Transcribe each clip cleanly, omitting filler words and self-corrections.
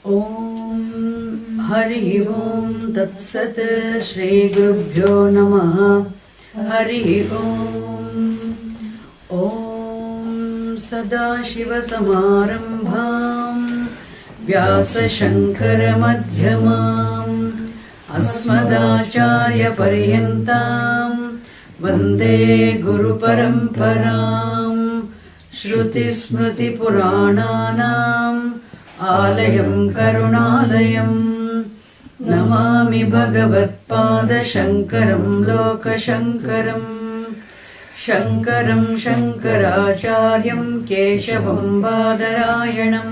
Om Hari Om Tat Sat Shri Gurubhyo Namaha Hari Om Om Sadashiva Samarambham Vyasa Shankara Madhyamam Asmadacharya Paryantam Vande Guru Paramparam Shruti Smriti Purananam Alayam Karunalayam Namami Bhagavatpada Shankaram Lokashankaram Shankaram Shankaracharyam Keshavam Badarayanam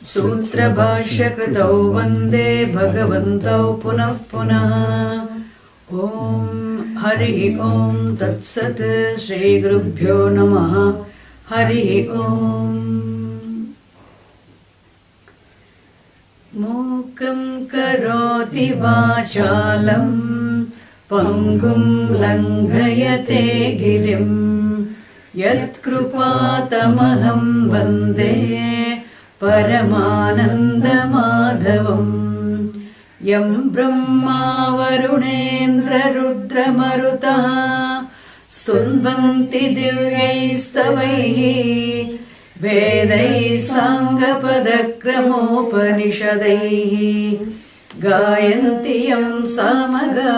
Sutra Bhashya Kritau Vande Bhagavantau Punah Punah Om Hari Om Tat Sat Shri Gurubhyo Namaha Hari Om Mukam karoti vachalam Pangum langhayate girim Yat krupatamaham vande Paramananda madhavam Yam brahma varunendra rudra marutaha Stunvanti divyaistavaihi Vedai Sangapadakramopanisadaihi Gayanti Yam Samaga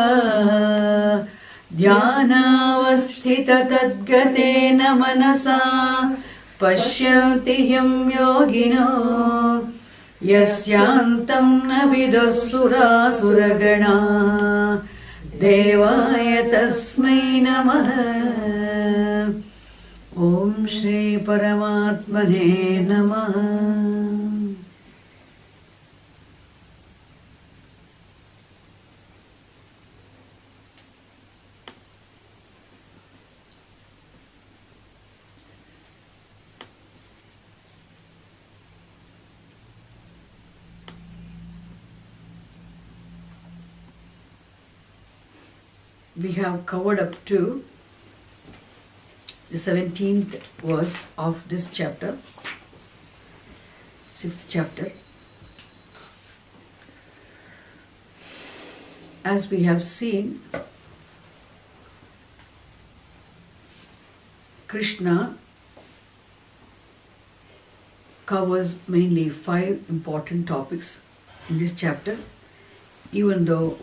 Dhyanavasthita Tadgatena Manasa Pashyanti Yam Yogino Yasyantam Navidasura Suragana Devaya Tasmai Namaha Om Shri Paramatmane Namaha. We have covered up to the 17th verse of this chapter, 6th chapter. As we have seen, Krishna covers mainly 5 important topics in this chapter, even though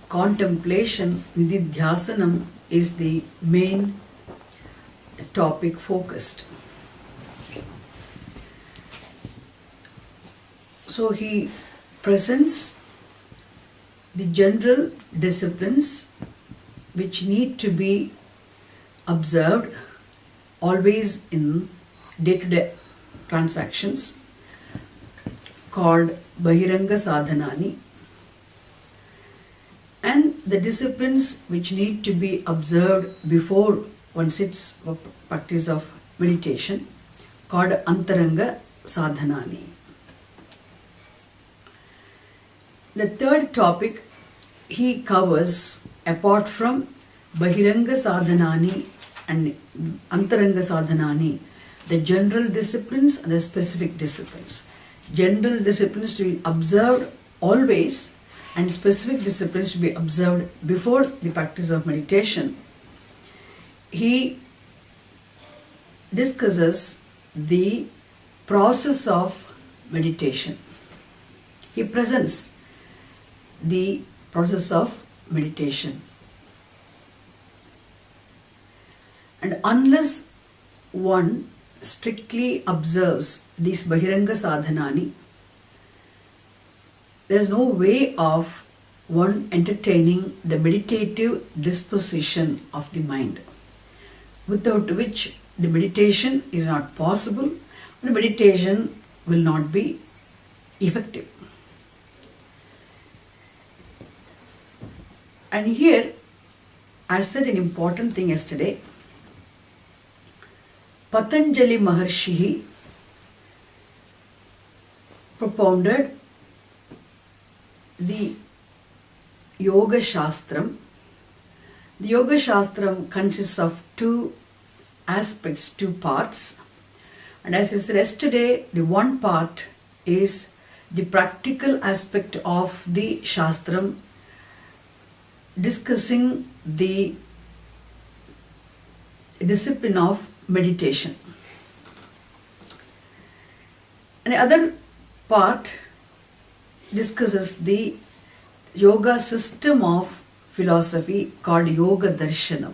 contemplation, nididhyasanam, is the main topic focused. So he presents the general disciplines which need to be observed always in day-to-day transactions, called Bahiranga Sadhanani, and the disciplines which need to be observed before one sits for practice of meditation, called Antaranga Sadhanani. The third topic he covers, apart from Bahiranga Sadhanani and Antaranga Sadhanani, the general disciplines and the specific disciplines. General disciplines to be observed always and specific disciplines to be observed before the practice of meditation. He discusses the process of meditation. He presents the process of meditation. And unless one strictly observes these Bahiranga Sadhanani, there is no way of one entertaining the meditative disposition of the mind, without which the meditation is not possible, the meditation will not be effective. And here, I said an important thing yesterday. Patanjali Maharshi propounded the Yoga Shastram. The Yoga Shastram consists of 2 aspects, two parts. And as I said yesterday, the one part is the practical aspect of the Shastram, discussing the discipline of meditation. And the other part discusses the yoga system of philosophy called Yoga Darshanam.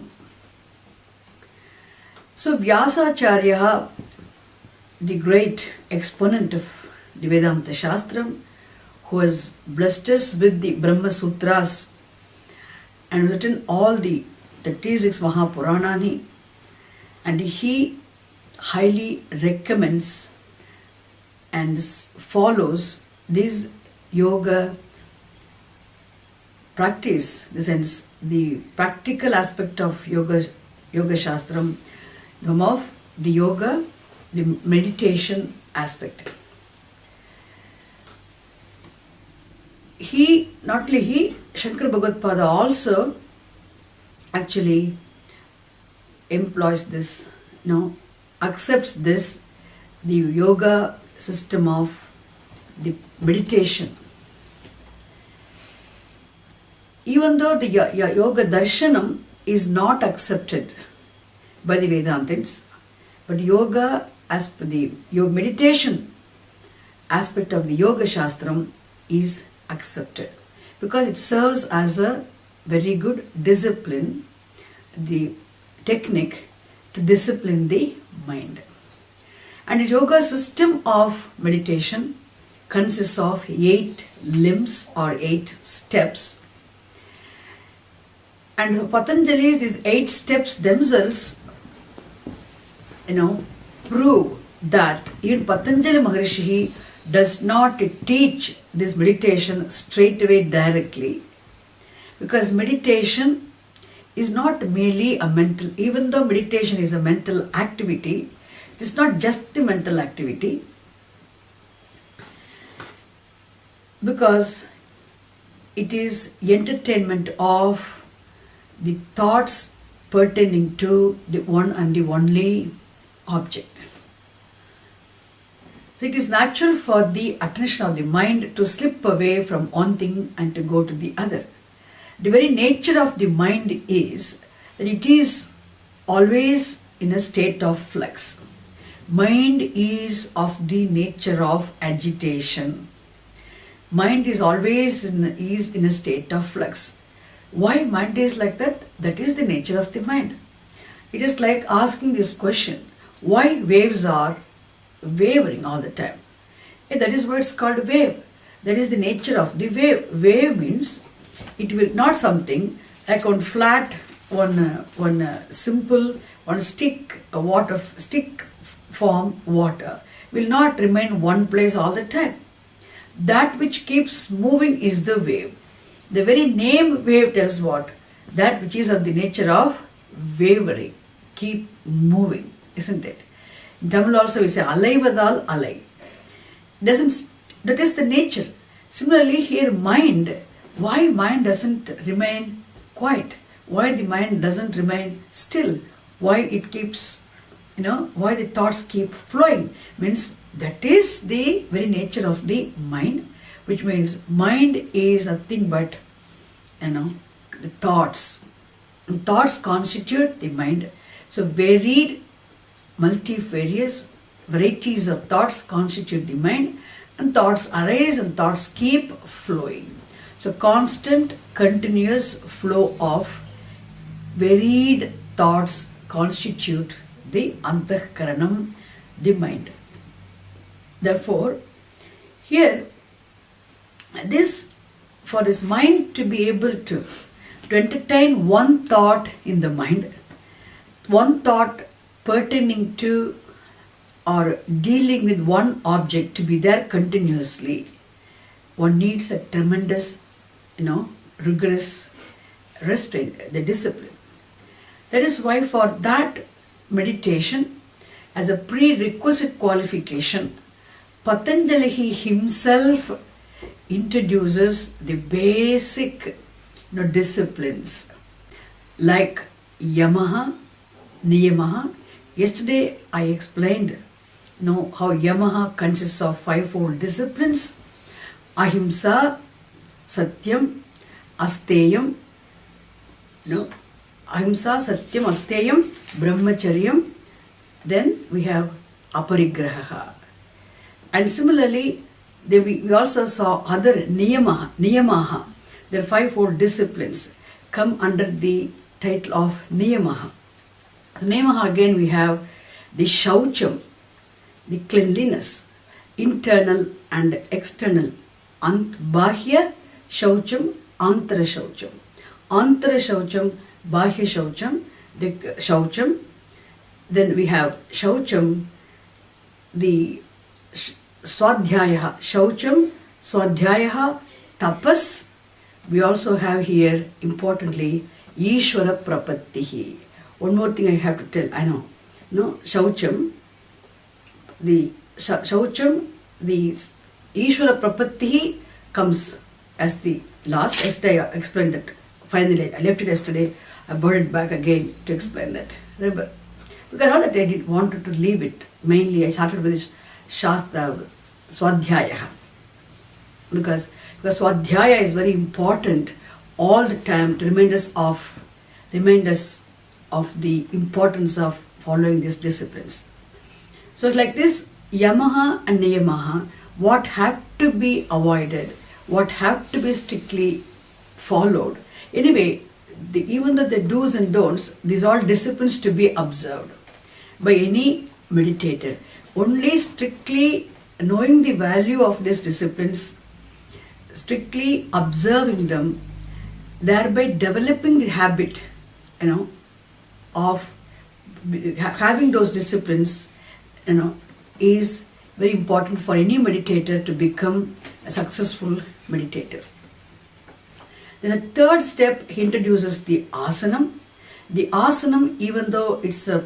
So Vyasacharya, the great exponent of the Vedanta Shastram, who has blessed us with the Brahma Sutras and written all the 36 Mahapuranani, and he highly recommends and follows this yoga practice, in the sense the practical aspect of yoga Shastram, of the yoga, the meditation aspect. Not only he, Shankara Bhagavad-pada also actually employs this, accepts this, the yoga system of the meditation. Even though the yoga darshanam is not accepted by the Vedantins, but yoga, as per the meditation aspect of the yoga shastram, is accepted because it serves as a very good discipline, the technique to discipline the mind. And the yoga system of meditation consists of 8 limbs or 8 steps. And Patanjali's these 8 steps themselves, prove that even Patanjali Maharishi does not teach this meditation straight away directly, because meditation is not merely a mental, even though meditation is a mental activity, it is not just the mental activity, because it is entertainment of the thoughts pertaining to the one and the only object. So it is natural for the attention of the mind to slip away from one thing and to go to the other. The very nature of the mind is that it is always in a state of flux. Mind is of the nature of agitation. Mind is always in a state of flux. Why mind is like that? That is the nature of the mind. It is like asking this question, why waves are wavering all the time? That is why it's called wave. That is the nature of the wave. Wave means it will not something like one flat, one simple, one stick form water will not remain one place all the time. That which keeps moving is the wave. The very name wave tells what? That which is of the nature of wavering, keep moving, isn't it? In Tamil also we say alaivadal alai. That is the nature. Similarly here mind, why mind doesn't remain quiet? Why the mind doesn't remain still? Why it keeps, why the thoughts keep flowing? Means that is the very nature of the mind, which means mind is nothing but, the thoughts. And thoughts constitute the mind. So varied, multifarious varieties of thoughts constitute the mind, and thoughts arise and thoughts keep flowing. So constant, continuous flow of varied thoughts constitute the antahkaranam, the mind. Therefore, here, for this mind to be able to entertain one thought in the mind, one thought pertaining to or dealing with one object to be there continuously, one needs a tremendous, rigorous restraint, the discipline. That is why for that meditation, as a prerequisite qualification, Patanjali himself introduces the basic disciplines like yamaha, niyamaha, Yesterday I explained how Yamaha consists of fivefold disciplines: Ahimsa, Satyam, Asteyam, Ahimsa, Satyam, Asteyam, Brahmacharyam. Then we have Aparigraha. And similarly, we also saw other Niyamaha. The fivefold disciplines come under the title of Niyamaha. So Niyamaha, again we have the Shaucham, the cleanliness, internal and external. Bahya Shaucham, Antara Shaucham. Antara Shaucham, Bahya Shaucham, the Shaucham. Then we have Shaucham, the Swadhyaya, Shaucham, Swadhyaya, Tapas. We also have here, importantly, Ishvara Prapattihi. One more thing I have to tell, I know. Shaucham, the Ishvara Prapattihi comes as the last. Yesterday I explained that. Finally, I left it yesterday. I brought it back again to explain that. Remember? Because not that I did wanted to leave it. Mainly, I started with this Shastra Swadhyaya. Because Swadhyaya is very important all the time to remind us of the importance of following these disciplines. So like this, Yamaha and Niyamaha, what have to be avoided, what have to be strictly followed. Anyway, even though the do's and don'ts, these are all disciplines to be observed by any meditator. Only strictly knowing the value of these disciplines, strictly observing them, thereby developing the habit, of having those disciplines, is very important for any meditator to become a successful meditator. Then the third step, he introduces the asanam. The asanam, even though it's a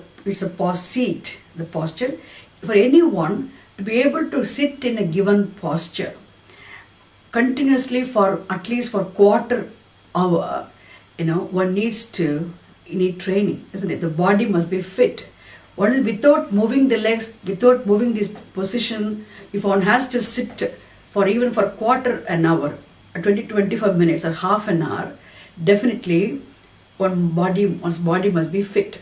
seat, the posture, for anyone to be able to sit in a given posture continuously for at least for quarter hour, one needs training, isn't it? The body must be fit. Without moving the legs, without moving this position, if one has to sit even for quarter an hour, 20-25 minutes or half an hour, definitely one's body must be fit.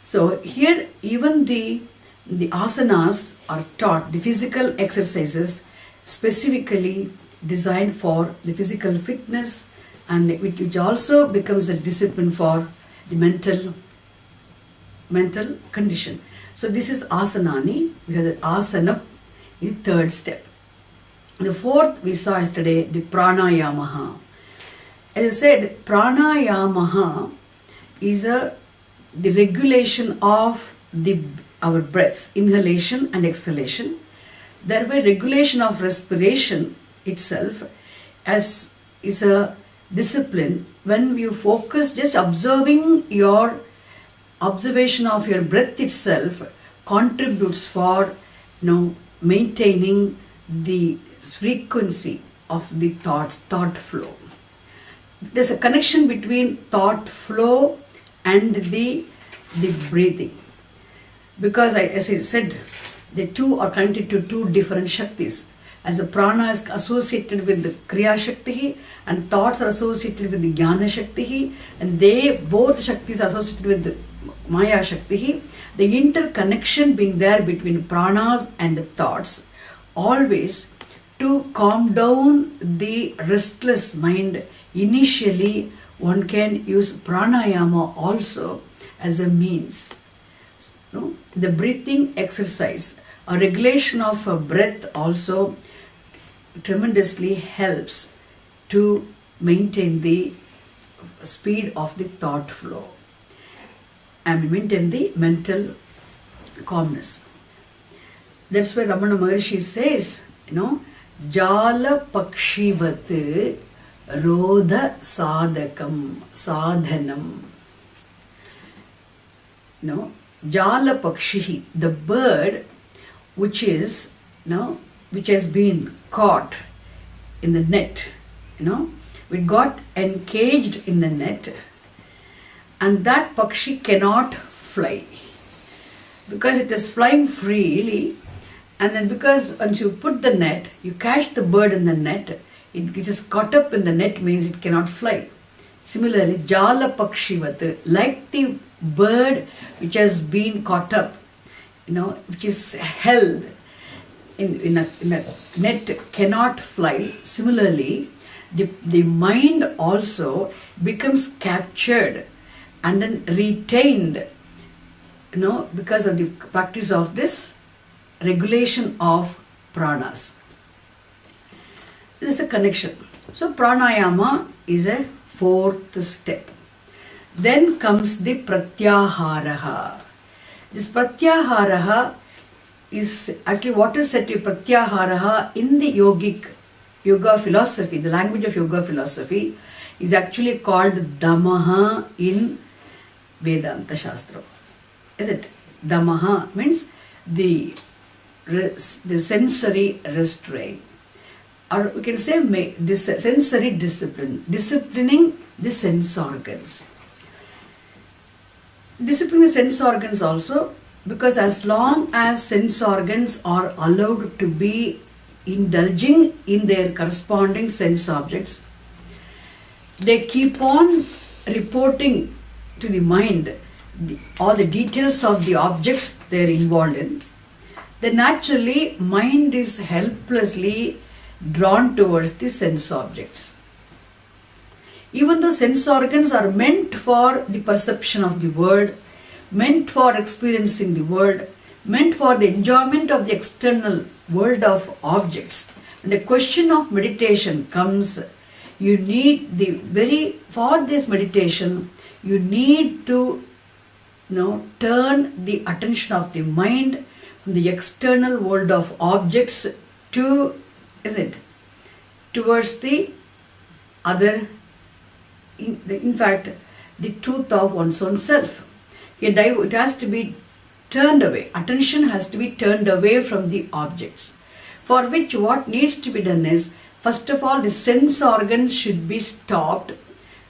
So here even the asanas are taught, the physical exercises specifically designed for the physical fitness, and which also becomes a discipline for the mental condition. So this is asanani. We have the asana, the third step. The fourth we saw yesterday, the pranayamaha. As I said, pranayamaha is the regulation of our breaths, inhalation and exhalation. Thereby regulation of respiration itself is a discipline. When you focus, just your observation of your breath itself contributes for maintaining the frequency of the thought flow. There's a connection between thought flow and the breathing, because as I said, the two are connected to two different shaktis. As the prana is associated with the kriya shakti and thoughts are associated with the jnana shakti, and both shaktis are associated with the maya shakti, the interconnection being there between pranas and the thoughts, always to calm down the restless mind. Initially, one can use pranayama also as a means. The breathing exercise, a regulation of a breath also tremendously helps to maintain the speed of the thought flow and maintain the mental calmness. That's why Ramana Maharshi says, Jala Pakshivat Rodha Sadhanam. Jala Pakshihi, the bird which has been caught in the net, it got encaged in the net, and that Pakshi cannot fly. because it is flying freely, and then because once you put the net, you catch the bird in the net, it is caught up in the net means it cannot fly. Similarly, Jala Pakshivat, like the bird which has been caught up, which is held in a net, cannot fly. Similarly, the mind also becomes captured and then retained, because of the practice of this regulation of pranas. This is the connection. So pranayama is a fourth step. Then comes the pratyaharaha. This pratyaharaha is actually what is said to be pratyaharaha in the yoga philosophy. The language of yoga philosophy is actually called damaha in Vedanta Shastra. Is it? Damaha means the sensory restraint. Or we can say sensory discipline, disciplining the sense organs. Disciplining the sense organs also, because as long as sense organs are allowed to be indulging in their corresponding sense objects, they keep on reporting to the mind all the details of the objects they are involved in, then naturally mind is helplessly drawn towards the sense objects. Even though sense organs are meant for the perception of the world, meant for experiencing the world, meant for the enjoyment of the external world of objects, and the question of meditation comes, you need for this meditation, you need to turn the attention of the mind from the external world of objects towards the other, in fact, the truth of one's own self. It has to be turned away. Attention has to be turned away from the objects. For which what needs to be done is, first of all, the sense organs should be stopped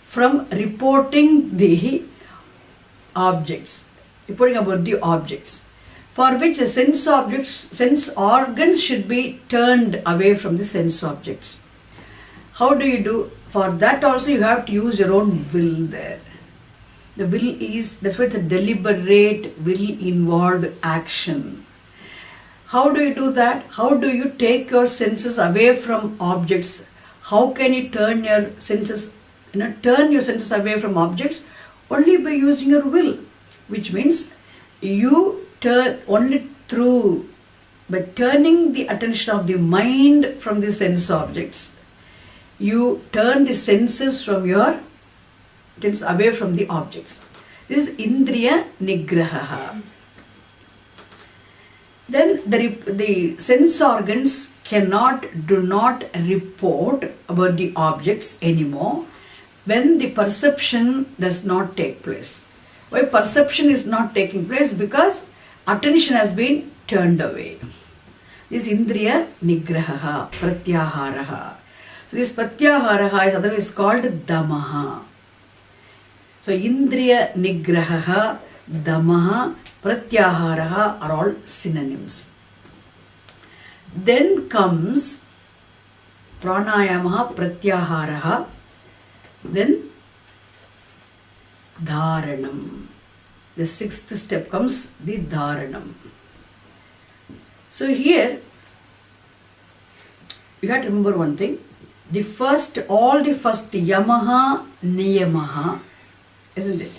from reporting the objects, reporting about the objects. For which the sense organs should be turned away from the sense objects. How do you do? For that also you have to use your own will there. The will that's why it's a deliberate will involved action. How do you do that? How do you take your senses away from objects? How can you turn your senses away from objects? Only by using your will, which means you turn only by turning the attention of the mind from the sense objects. You turn the senses away from the objects. This is Indriya Nigraha. Then the sense organs do not report about the objects anymore when the perception does not take place. Why perception is not taking place? Because attention has been turned away. This Indriya Nigraha, Pratyaharaha. So this Pratyaharaha is otherwise called Damaha. So Indriya Nigraha, Damaha, Pratyaharaha are all synonyms. Then comes Pranayamaha, Pratyaharaha, then Dharanam. The sixth step comes the Dharanam. So here you have to remember one thing. All the first Yamaha, Niyamaha, isn't it?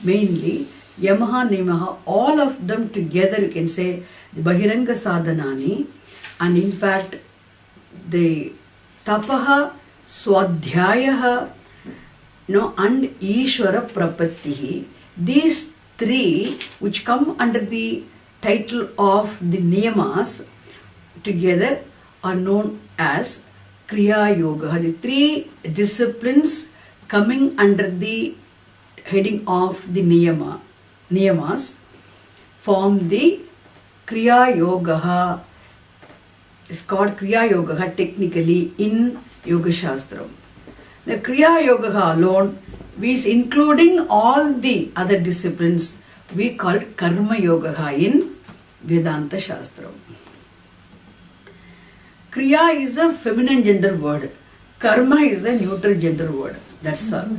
Mainly Yamaha, Niyamaha, all of them together you can say the Bahiranga Sadhanani, and in fact the Tapaha, Swadhyayaha, and Ishvara Prapattihi. These three, which come under the title of the Niyamas, together are known as Kriya Yoga. The three disciplines coming under the heading of the Niyamas form the Kriya Yoga. It's called Kriya Yoga technically in Yoga Shastra. The Kriya Yoga alone is including all the other disciplines, we call it Karma Yoga in Vedanta Shastra. Kriya is a feminine gender word. Karma is a neutral gender word. That's all.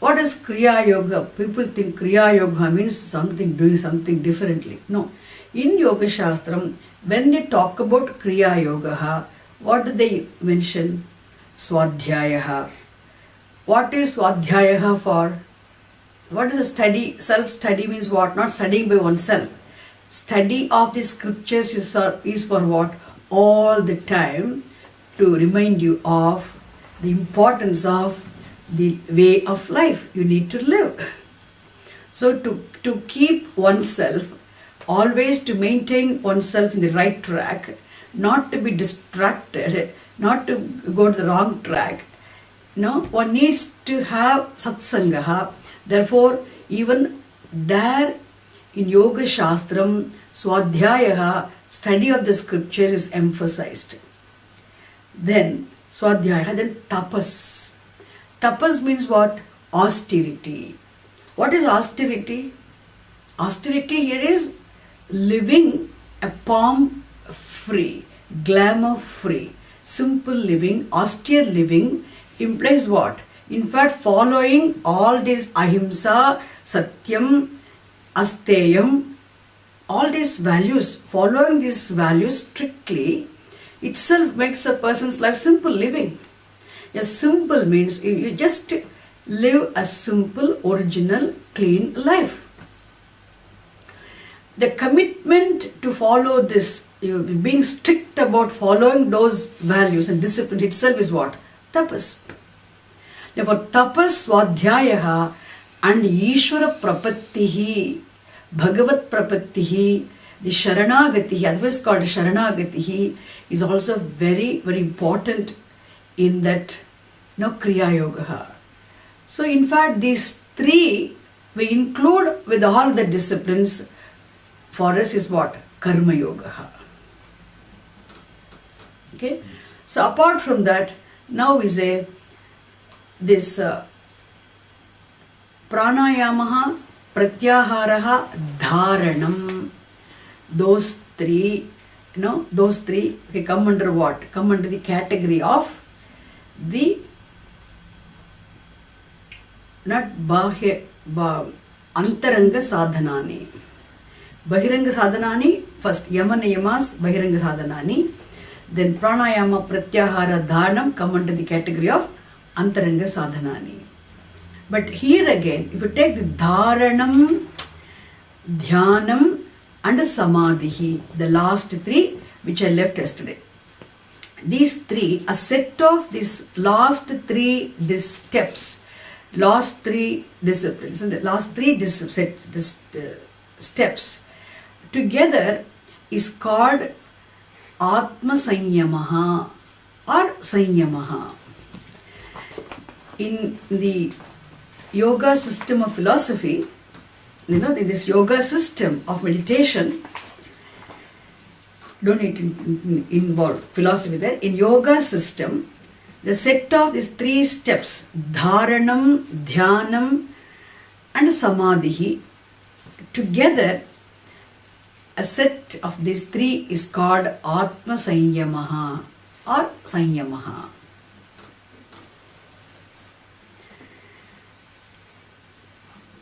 What is Kriya Yoga? People think Kriya Yoga means something, doing something differently. No. In Yoga Shastram, when they talk about Kriya Yoga, what do they mention? Swadhyaya. What is Swadhyaya for? What is a study? Self-study means what? Not studying by oneself. Study of the scriptures is for what? All the time to remind you of the importance of the way of life you need to live. So to keep oneself, always to maintain oneself in the right track, not to be distracted, not to go to the wrong track. No, one needs to have satsangaha. Therefore, even there in Yoga Shastram, Swadhyaya, study of the scriptures is emphasized. Then Swadhyaya, then tapas. Tapas means what? Austerity. What is austerity? Austerity here is living a pomp-free, glamour-free, simple living. Austere living implies what? In fact, following all these ahimsa, satyam, asteyam, all these values, following these values strictly, itself makes a person's life simple living. A simple means you just live a simple, original, clean life. The commitment to follow this, being strict about following those values and discipline itself is what? Tapas. Therefore, tapas, swadhyaya and Ishvara prapattihi, Bhagavat prapattihi, the sharanagatihi, otherwise called sharanagatihi, is also very, very important in that Kriya Yoga. So in fact, these three we include with all the disciplines. For us is what? Karma Yoga. Okay? So apart from that, now we say this pranayamaha, pratyaharaha, dharanam. Those three, okay, come under what? Come under the category of the not bahya, antaranga sadhanani. Bahiranga sadhanani, first yama niyamas, bahiranga sadhanani. Then pranayama, pratyahara, dharanam come under the category of antaranga sadhanani. But here again, if you take the dharanam, dhyanam and samadhi, the last three which I left yesterday. These three, a set of these last three steps, last three disciplines, and the last three steps together is called Atma Sanyamaha or Sanyamaha. In the yoga system of philosophy, in this yoga system of meditation, don't need to involve philosophy there. In yoga system, the set of these three steps, dharanam, dhyanam and samadhi, together a set of these three is called Atma Sanyamaha or Sanyamaha.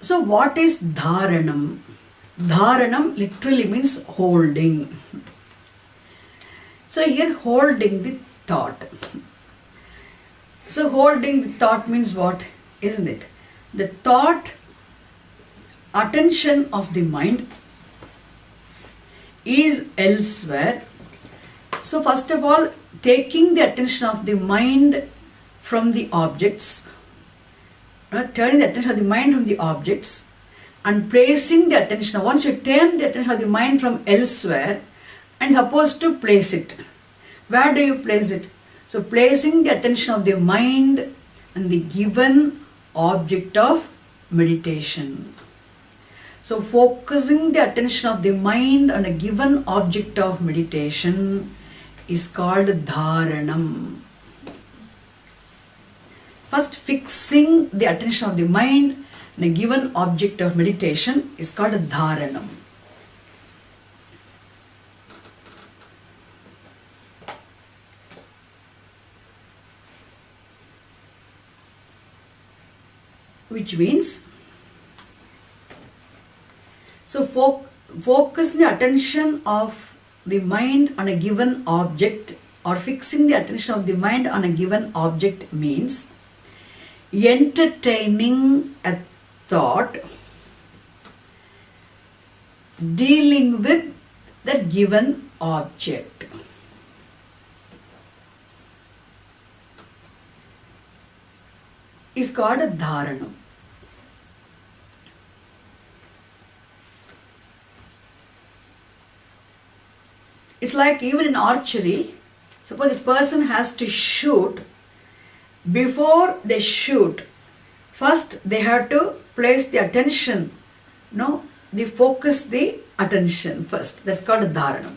So what is dharanam? Dharanam literally means holding. So here holding the thought. So holding the thought means what? Isn't it? The thought, attention of the mind is elsewhere. So first of all, taking the attention of the mind from the objects, turning the attention of the mind from the objects and placing the attention. Once you turn the attention of the mind from elsewhere and supposed to place it, where do you place it? So placing the attention of the mind on the given object of meditation. So focusing the attention of the mind on a given object of meditation is called dharanam. First fixing the attention of the mind in a given object of meditation is called a dharanam. Which means, so focusing the attention of the mind on a given object, or fixing the attention of the mind on a given object, means entertaining a thought dealing with that given object. Is called a dharanam. It's like even in archery, suppose a person has to shoot. Before they shoot, first they have to place the attention, they focus the attention first. That's called a dharanam.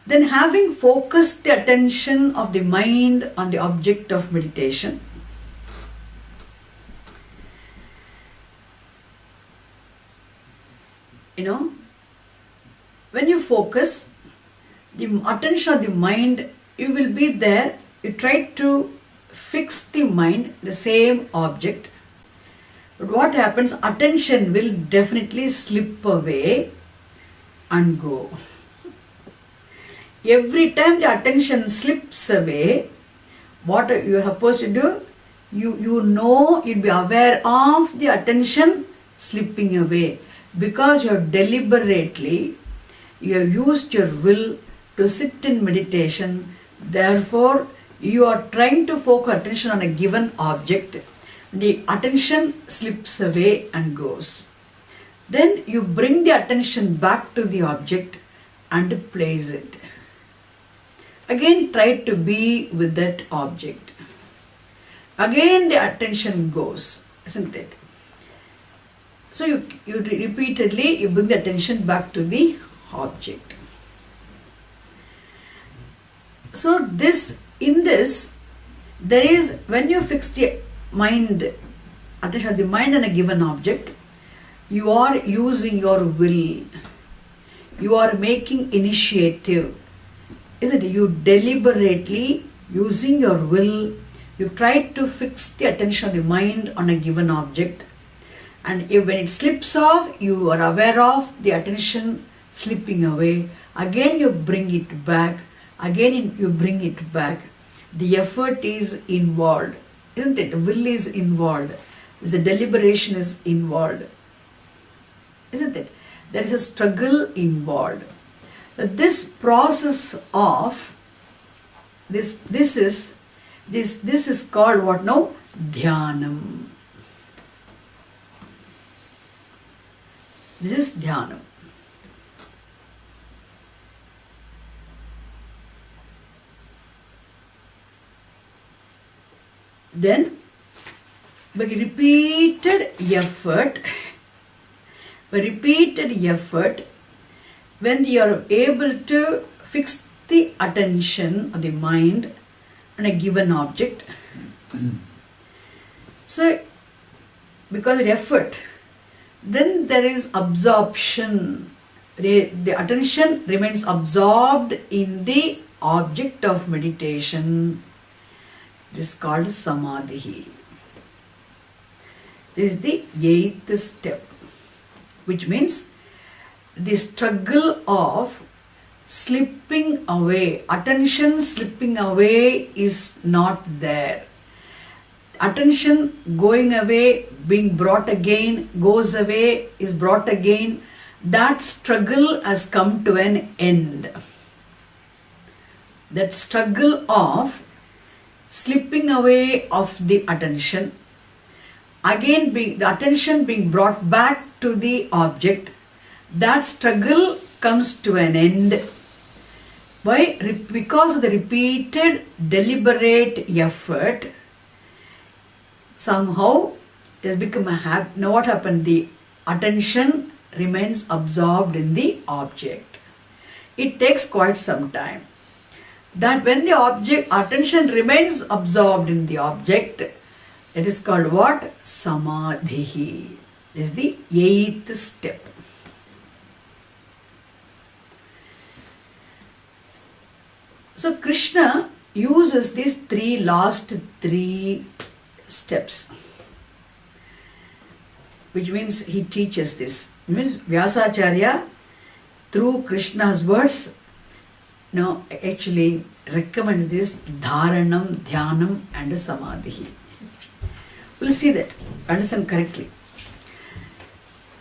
Then, having focused the attention of the mind on the object of meditation, when you focus the attention of the mind, you will be there, you try to fix the mind, the same object. But what happens, attention will definitely slip away and go. Every time the attention slips away, what you are supposed to do? You'll be aware of the attention slipping away, because you have deliberately, you have used your will to sit in meditation. Therefore, you are trying to focus attention on a given object. The attention slips away and goes. Then you bring the attention back to the object and place it. Again, try to be with that object. Again, the attention goes, isn't it? So you repeatedly, you bring the attention back to the object. So in this, there is, when you fix the mind, attention of the mind on a given object, you are using your will. You are making initiative. Isn't it? You deliberately, using your will, you try to fix the attention of the mind on a given object. And when it slips off, you are aware of the attention slipping away. Again you bring it back. Again you bring it back. The effort is involved, isn't it? The will is involved. The deliberation is involved, isn't it? There is a struggle involved. This process of this is called what now? Dhyanam. This is dhyanam. Then, by repeated effort, when you are able to fix the attention of the mind on a given object, so because of effort, then there is absorption. The attention remains absorbed in the object of meditation. This is called samadhi. This is the 8th step, which means the struggle of slipping away, attention slipping away is not there. Attention going away, being brought again, goes away, is brought again. That struggle has come to an end. That struggle of slipping away of the attention, again the attention being brought back to the object, that struggle comes to an end. Why? Because of the repeated deliberate effort, somehow it has become a habit. Now what happened? The attention remains absorbed in the object. It takes quite some time. That when the attention remains absorbed in the object, That is called what? Samadhi. This is the 8th step. So Krishna uses these last three steps, which means he teaches this. It means Vyasacharya, through Krishna's words, actually recommends this Dharanam, Dhyanam and Samadhi. We'll see that. Understand correctly.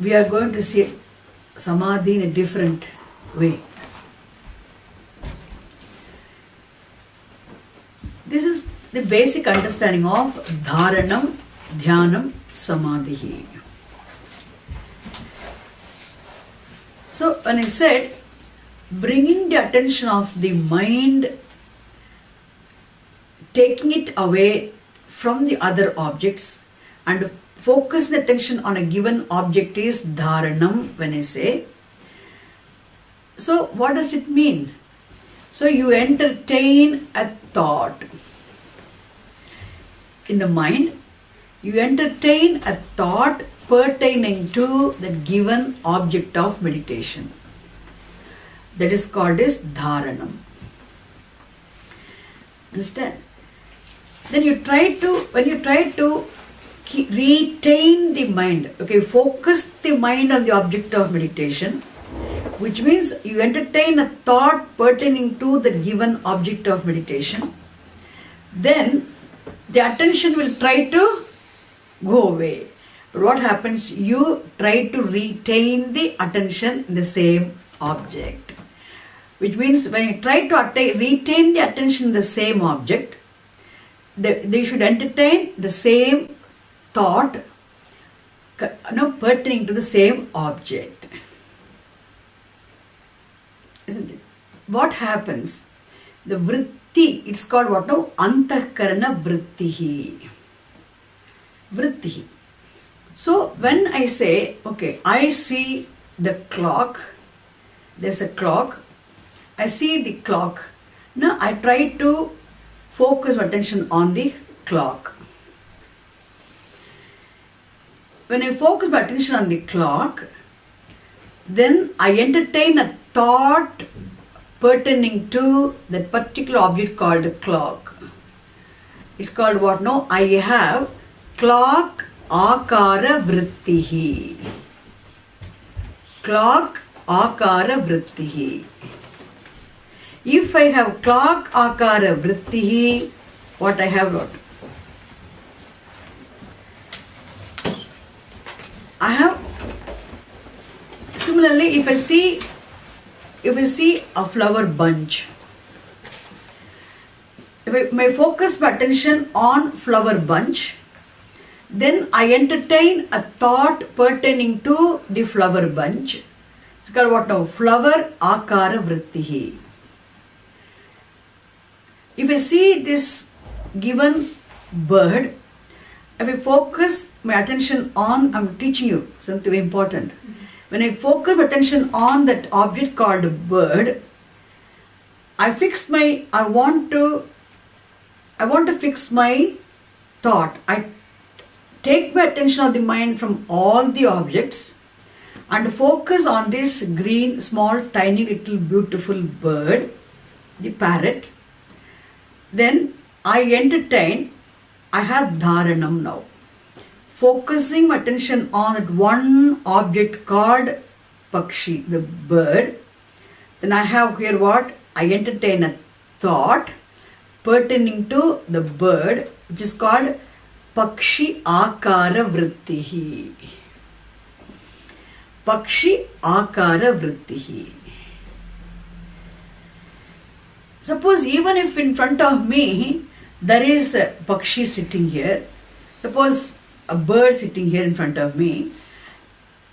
We are going to see Samadhi in a different way. This is the basic understanding of Dharanam, Dhyanam, Samadhi. So when I said bringing the attention of the mind, taking it away from the other objects and focus the attention on a given object is Dharanam, when I say. So what does it mean? So you entertain a thought. In the mind, you entertain a thought pertaining to the given object of meditation. That is called as Dharanam. Understand? Then when you try to retain the mind, focus the mind on the object of meditation, which means you entertain a thought pertaining to the given object of meditation, then the attention will try to go away. But what happens? You try to retain the attention in the same object. Which means when you try to retain the attention in the same object, they should entertain the same thought pertaining to the same object. Isn't it? What happens? The vritti, it's called what now? Antahkarana vrittihi. Vrittihi. So when I say, I see the clock, there's a clock, I see the clock. Now I try to focus my attention on the clock. When I focus my attention on the clock, then I entertain a thought pertaining to that particular object called a clock. It's called what now? I have clock akara vrittihi. Clock akara vrittihi. If I have clock akara vrittihi, what I have what? I have, similarly, if I see a flower bunch, if I focus my attention on flower bunch, then I entertain a thought pertaining to the flower bunch. It's called what now? Flower akara vrittihi. If I see this given bird, if I focus my attention on, I'm teaching you something very important. When I focus my attention on that object called bird, I want to fix my thought. I take my attention of the mind from all the objects and focus on this green, small, tiny, little, beautiful bird, the parrot. Then I have Dharanam now. Focusing my attention on one object called Pakshi, the bird. Then I have here what? I entertain a thought pertaining to the bird, which is called Pakshi akara vrittihi. Pakshi akara vrittihi. Suppose even if in front of me there is a Pakshi sitting here, suppose a bird sitting here in front of me,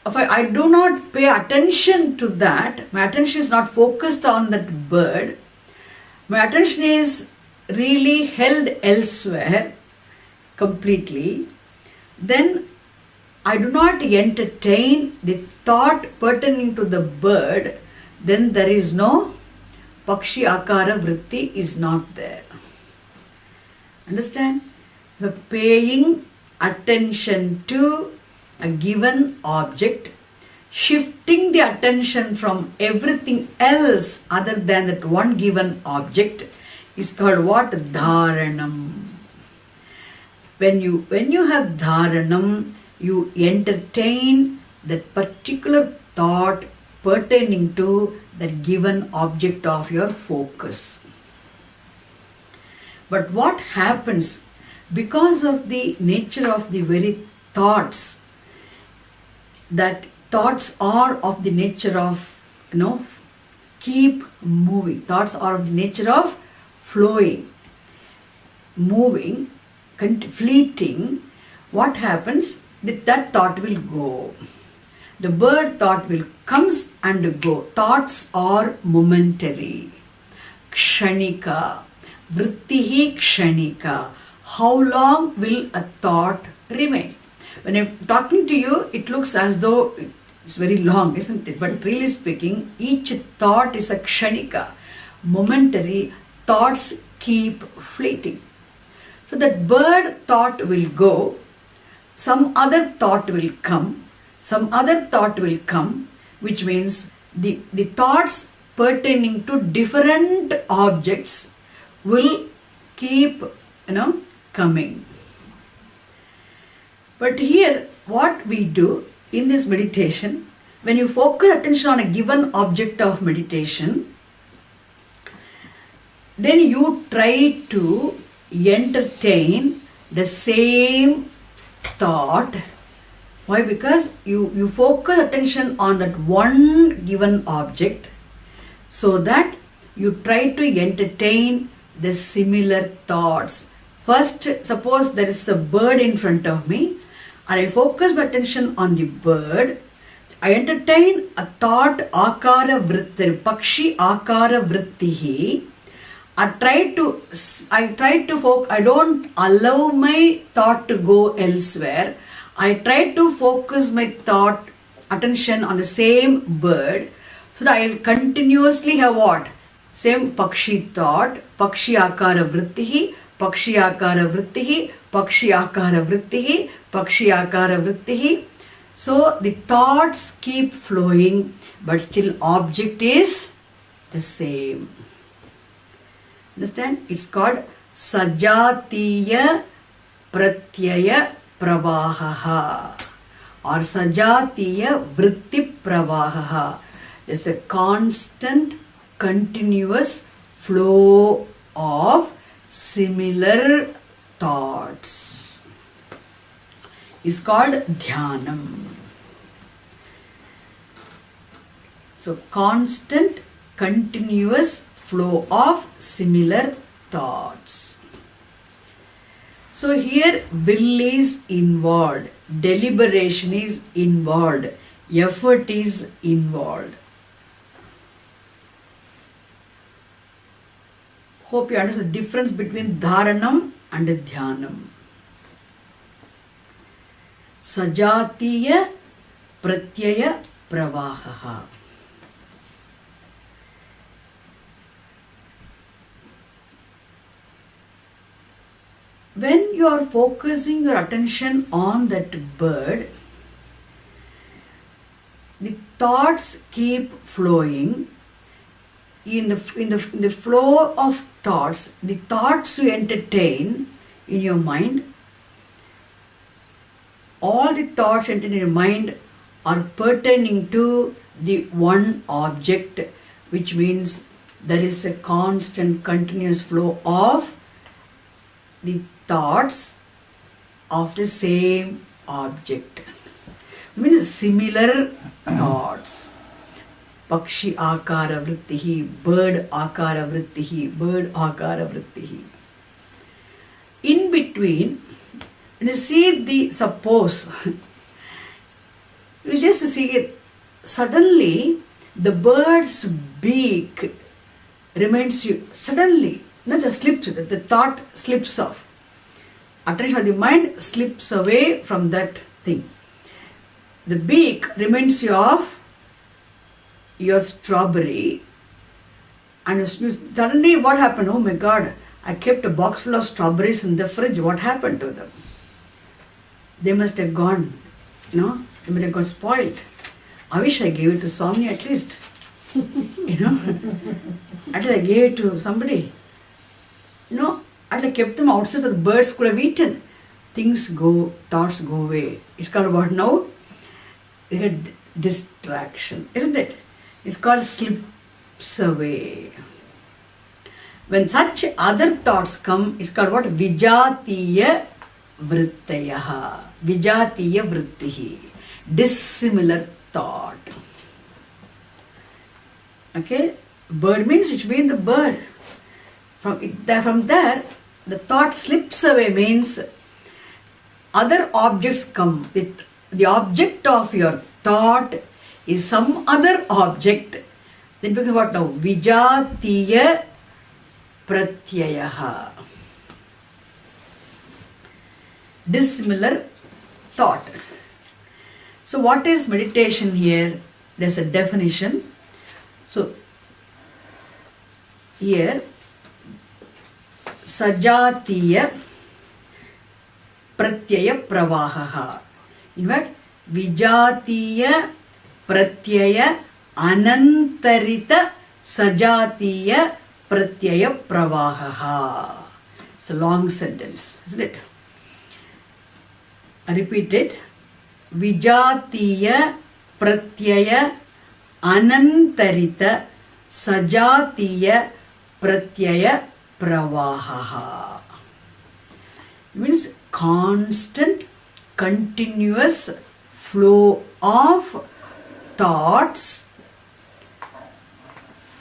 if I do not pay attention to that, my attention is not focused on that bird, my attention is really held elsewhere completely, then I do not entertain the thought pertaining to the bird, then there is no Pakshi akara vritti is not there. Understand? We're paying attention to a given object, shifting the attention from everything else other than that one given object, is called what? Dharanam. When you have dharanam, you entertain that particular thought pertaining to that given object of your focus. But what happens because of the nature of the very thoughts, that thoughts are of the nature of, keep moving. Thoughts are of the nature of flowing, moving, fleeting. What happens? That thought will go. The bird thought will comes and go. Thoughts are momentary. Kshanika. Vrittihi kshanika. How long will a thought remain? When I'm talking to you, it looks as though it's very long, isn't it? But really speaking, each thought is a kshanika. Momentary. Thoughts keep fleeting. So that bird thought will go. Some other thought will come. Some other thought will come, which means the thoughts pertaining to different objects will keep, coming. But here, what we do in this meditation, when you focus attention on a given object of meditation, then you try to entertain the same thought. Why? Because you focus attention on that one given object, so that you try to entertain the similar thoughts. First, suppose there is a bird in front of me, and I focus my attention on the bird. I entertain a thought, akara vritti, pakshi akara vrittihi. I don't allow my thought to go elsewhere. I try to focus my thought, attention on the same bird, so that I will continuously have what? Same pakshi thought, pakshi akara vrittihi, pakshi akara vrittihi, pakshi akara vrittihi, pakshi akara vrittihi. So the thoughts keep flowing, but still object is the same. Understand? It's called sajatiya pratyaya pravahaha or sajatiya vritti pravahaha. There's a constant, continuous flow of similar thoughts. It's called dhyanam. So constant, continuous flow of similar thoughts. So here will is involved, deliberation is involved, effort is involved. Hope you understand the difference between dharanam and dhyanam. Sajatiya pratyaya pravahaha. When you are focusing your attention on that bird, the thoughts keep flowing. In the flow of thoughts, the thoughts you entertain in your mind, all the thoughts entered in your mind are pertaining to the one object, which means there is a constant, continuous flow of the thoughts of the same object. It means similar thoughts. Pakshi akara vrittihi, bird akara vrittihi, bird akara vrittihi. In between, when you see suppose, you just see it, suddenly the bird's beak reminds you, suddenly, the thought slips off. Attention of the mind slips away from that thing. The beak reminds you of your strawberry, and suddenly what happened? Oh my God, I kept a box full of strawberries in the fridge. What happened to them? they must have gone, they must have got spoiled. I wish I gave it to Swami at least. At least I gave it to somebody. At least I kept them outside so the birds could have eaten. Thoughts go away. It's called what now? Distraction, isn't it? It's called slips away. When such other thoughts come, it's called what? Vijatiya vrittayaha. Vijatiya vrittihi. Dissimilar thought. Okay? Bird means it should be in the bird. From there, the thought slips away means other objects come. The object of your thought is some other object. Then becomes what now? Vijatiya pratyayaha. Dissimilar thought. So what is meditation here? There's a definition. So here, sajatiya pratyaya pravahaha. In fact, vijatiya pratyaya anantarita sajatiya pratyaya pravahaha. It's a long sentence, isn't it? I repeat it. Vijatiya pratyaya anantarita sajatiya pratyaya pravahaha. It means constant, continuous flow of thoughts,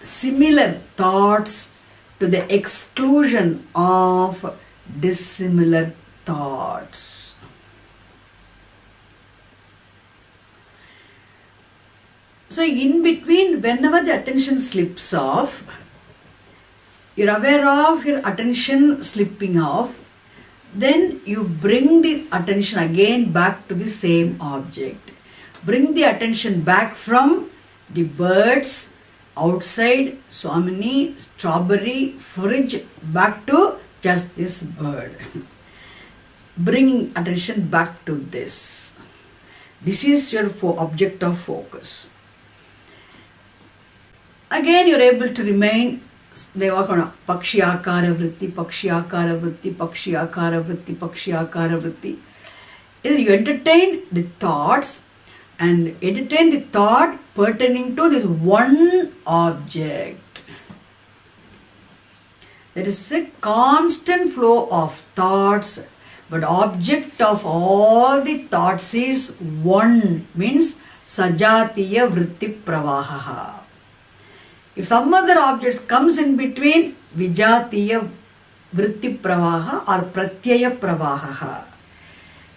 similar thoughts to the exclusion of dissimilar thoughts. So in between, whenever the attention slips off, you're aware of your attention slipping off, then you bring the attention again back to the same object. Bring the attention back from the birds outside, Swamini, strawberry, fridge, back to just this bird. Bring attention back to this. This is your object of focus. Again, you're able to remain. They work on pakshiyakara vritti, pakshiyakara vritti, pakshiyakara vritti, pakshiyakara vritti. Either you entertain the thoughts and entertain the thought pertaining to this one object. There is a constant flow of thoughts, but object of all the thoughts is one, means sajatiya vritti pravahaha. If some other objects comes in between, vijatiya vritti pravaha or pratyaya pravaha.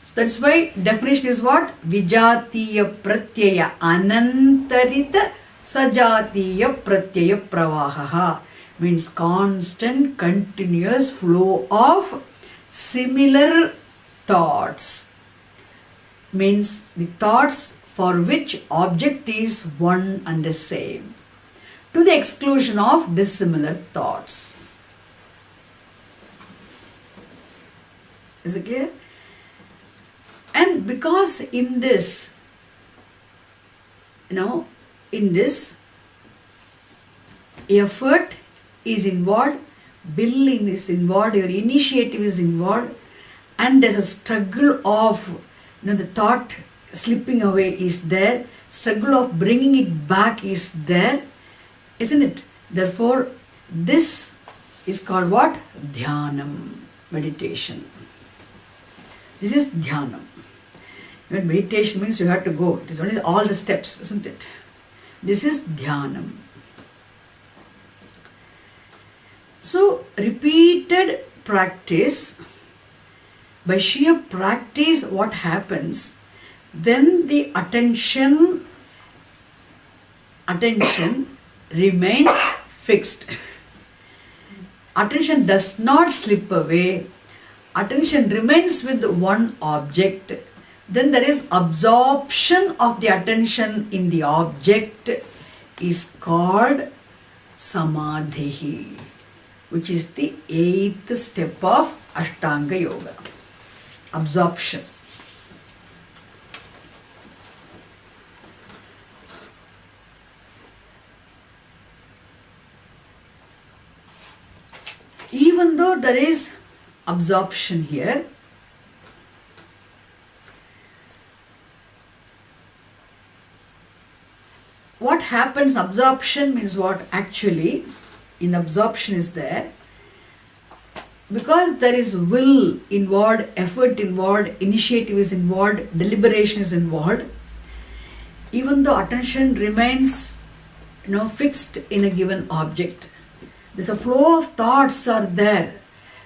So that's why definition is what? Vijatiya pratyaya anantarita sajatiya pratyaya pravaha. Means constant, continuous flow of similar thoughts. Means the thoughts for which object is one and the same, to the exclusion of dissimilar thoughts. Is it clear? And because in this, in this effort is involved, billing is involved, your initiative is involved, and there's a struggle of, the thought slipping away is there, struggle of bringing it back is there, isn't it? Therefore, this is called what? Dhyanam, meditation. This is Dhyanam. When meditation means you have to go. It is only all the steps, isn't it? This is Dhyanam. So, repeated practice, by sheer practice, what happens? Then the attention remains fixed. Attention does not slip away. Attention remains with one object. Then there is absorption of the attention in the object is called samadhi, which is the 8th step of Ashtanga Yoga. Absorption. even though there is absorption here, what happens, absorption means what actually in absorption is there, because there is will involved, effort involved, initiative is involved, deliberation is involved, even though attention remains fixed in a given object, there's a flow of thoughts are there.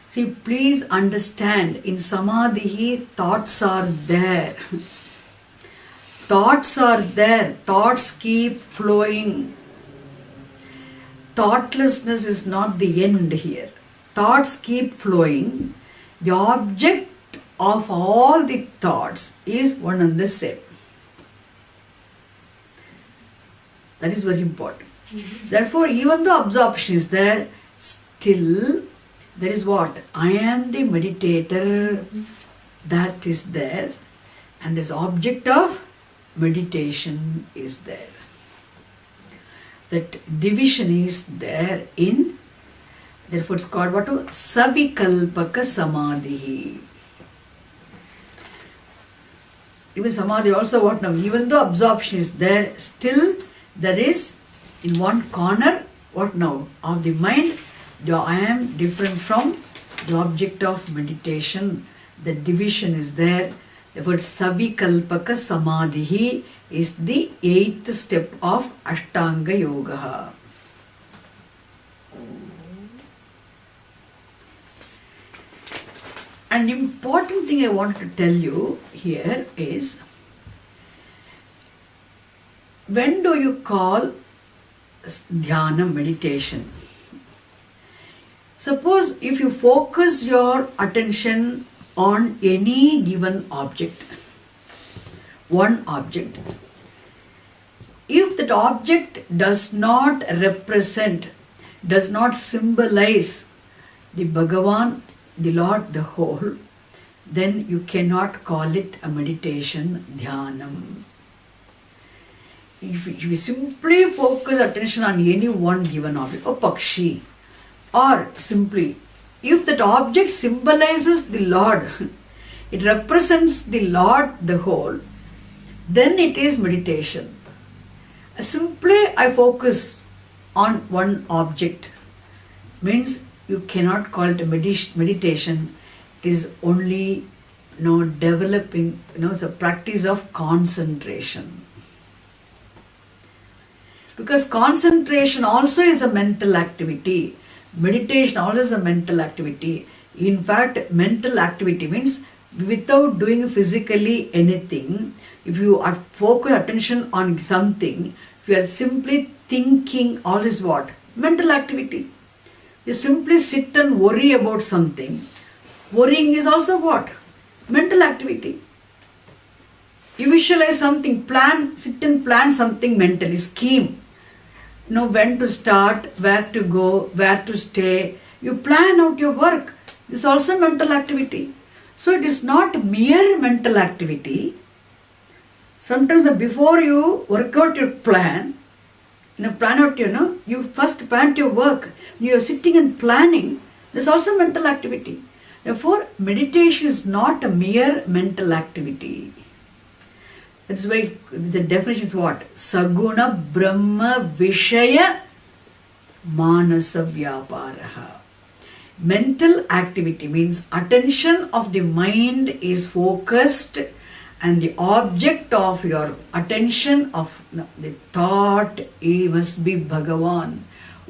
See, please understand, in samadhi thoughts are there. Thoughts are there, thoughts keep flowing. Thoughtlessness is not the end here. Thoughts keep flowing. The object of all the thoughts is one and the same. That is very important. Therefore, even though absorption is there, still there is what? I am the meditator, that is there, and this object of meditation is there. That division is there in, therefore it's called what? Savikalpaka Samadhi. Even Samadhi also what now? Even though absorption is there, still there is in one corner, what now? Of the mind, I am different from the object of meditation. The division is there. Therefore, Savikalpaka Samadhi is the 8th step of Ashtanga Yoga. An important thing I want to tell you here is, when do you call dhyana meditation? Suppose if you focus your attention on any given object, one object, if that object does not represent, does not symbolize the Bhagavan, the Lord, the whole, then you cannot call it a meditation, dhyanam. If you simply focus attention on any one given object, or pakshi, or simply, if that object symbolizes the Lord, it represents the Lord, the whole, then it is meditation. Simply I focus on one object means you cannot call it a meditation. It is only developing, it's a practice of concentration. Because concentration also is a mental activity. Meditation also is a mental activity. In fact, mental activity means without doing physically anything, if you focus attention on something, if you are simply thinking, all is what? Mental activity. You simply sit and worry about something. Worrying is also what? Mental activity. You visualize something, sit and plan something mentally, scheme. When to start, where to go, where to stay. You plan out your work. This is also mental activity. So it is not mere mental activity. Sometimes before you work out your plan, you first plan your work. You are sitting and planning. This is also mental activity. Therefore, meditation is not a mere mental activity. That's why the definition is what? Saguna Brahma Vishaya Manasa Vyaparaha. Mental activity means attention of the mind is focused and the object of your attention of the thought must be Bhagavan.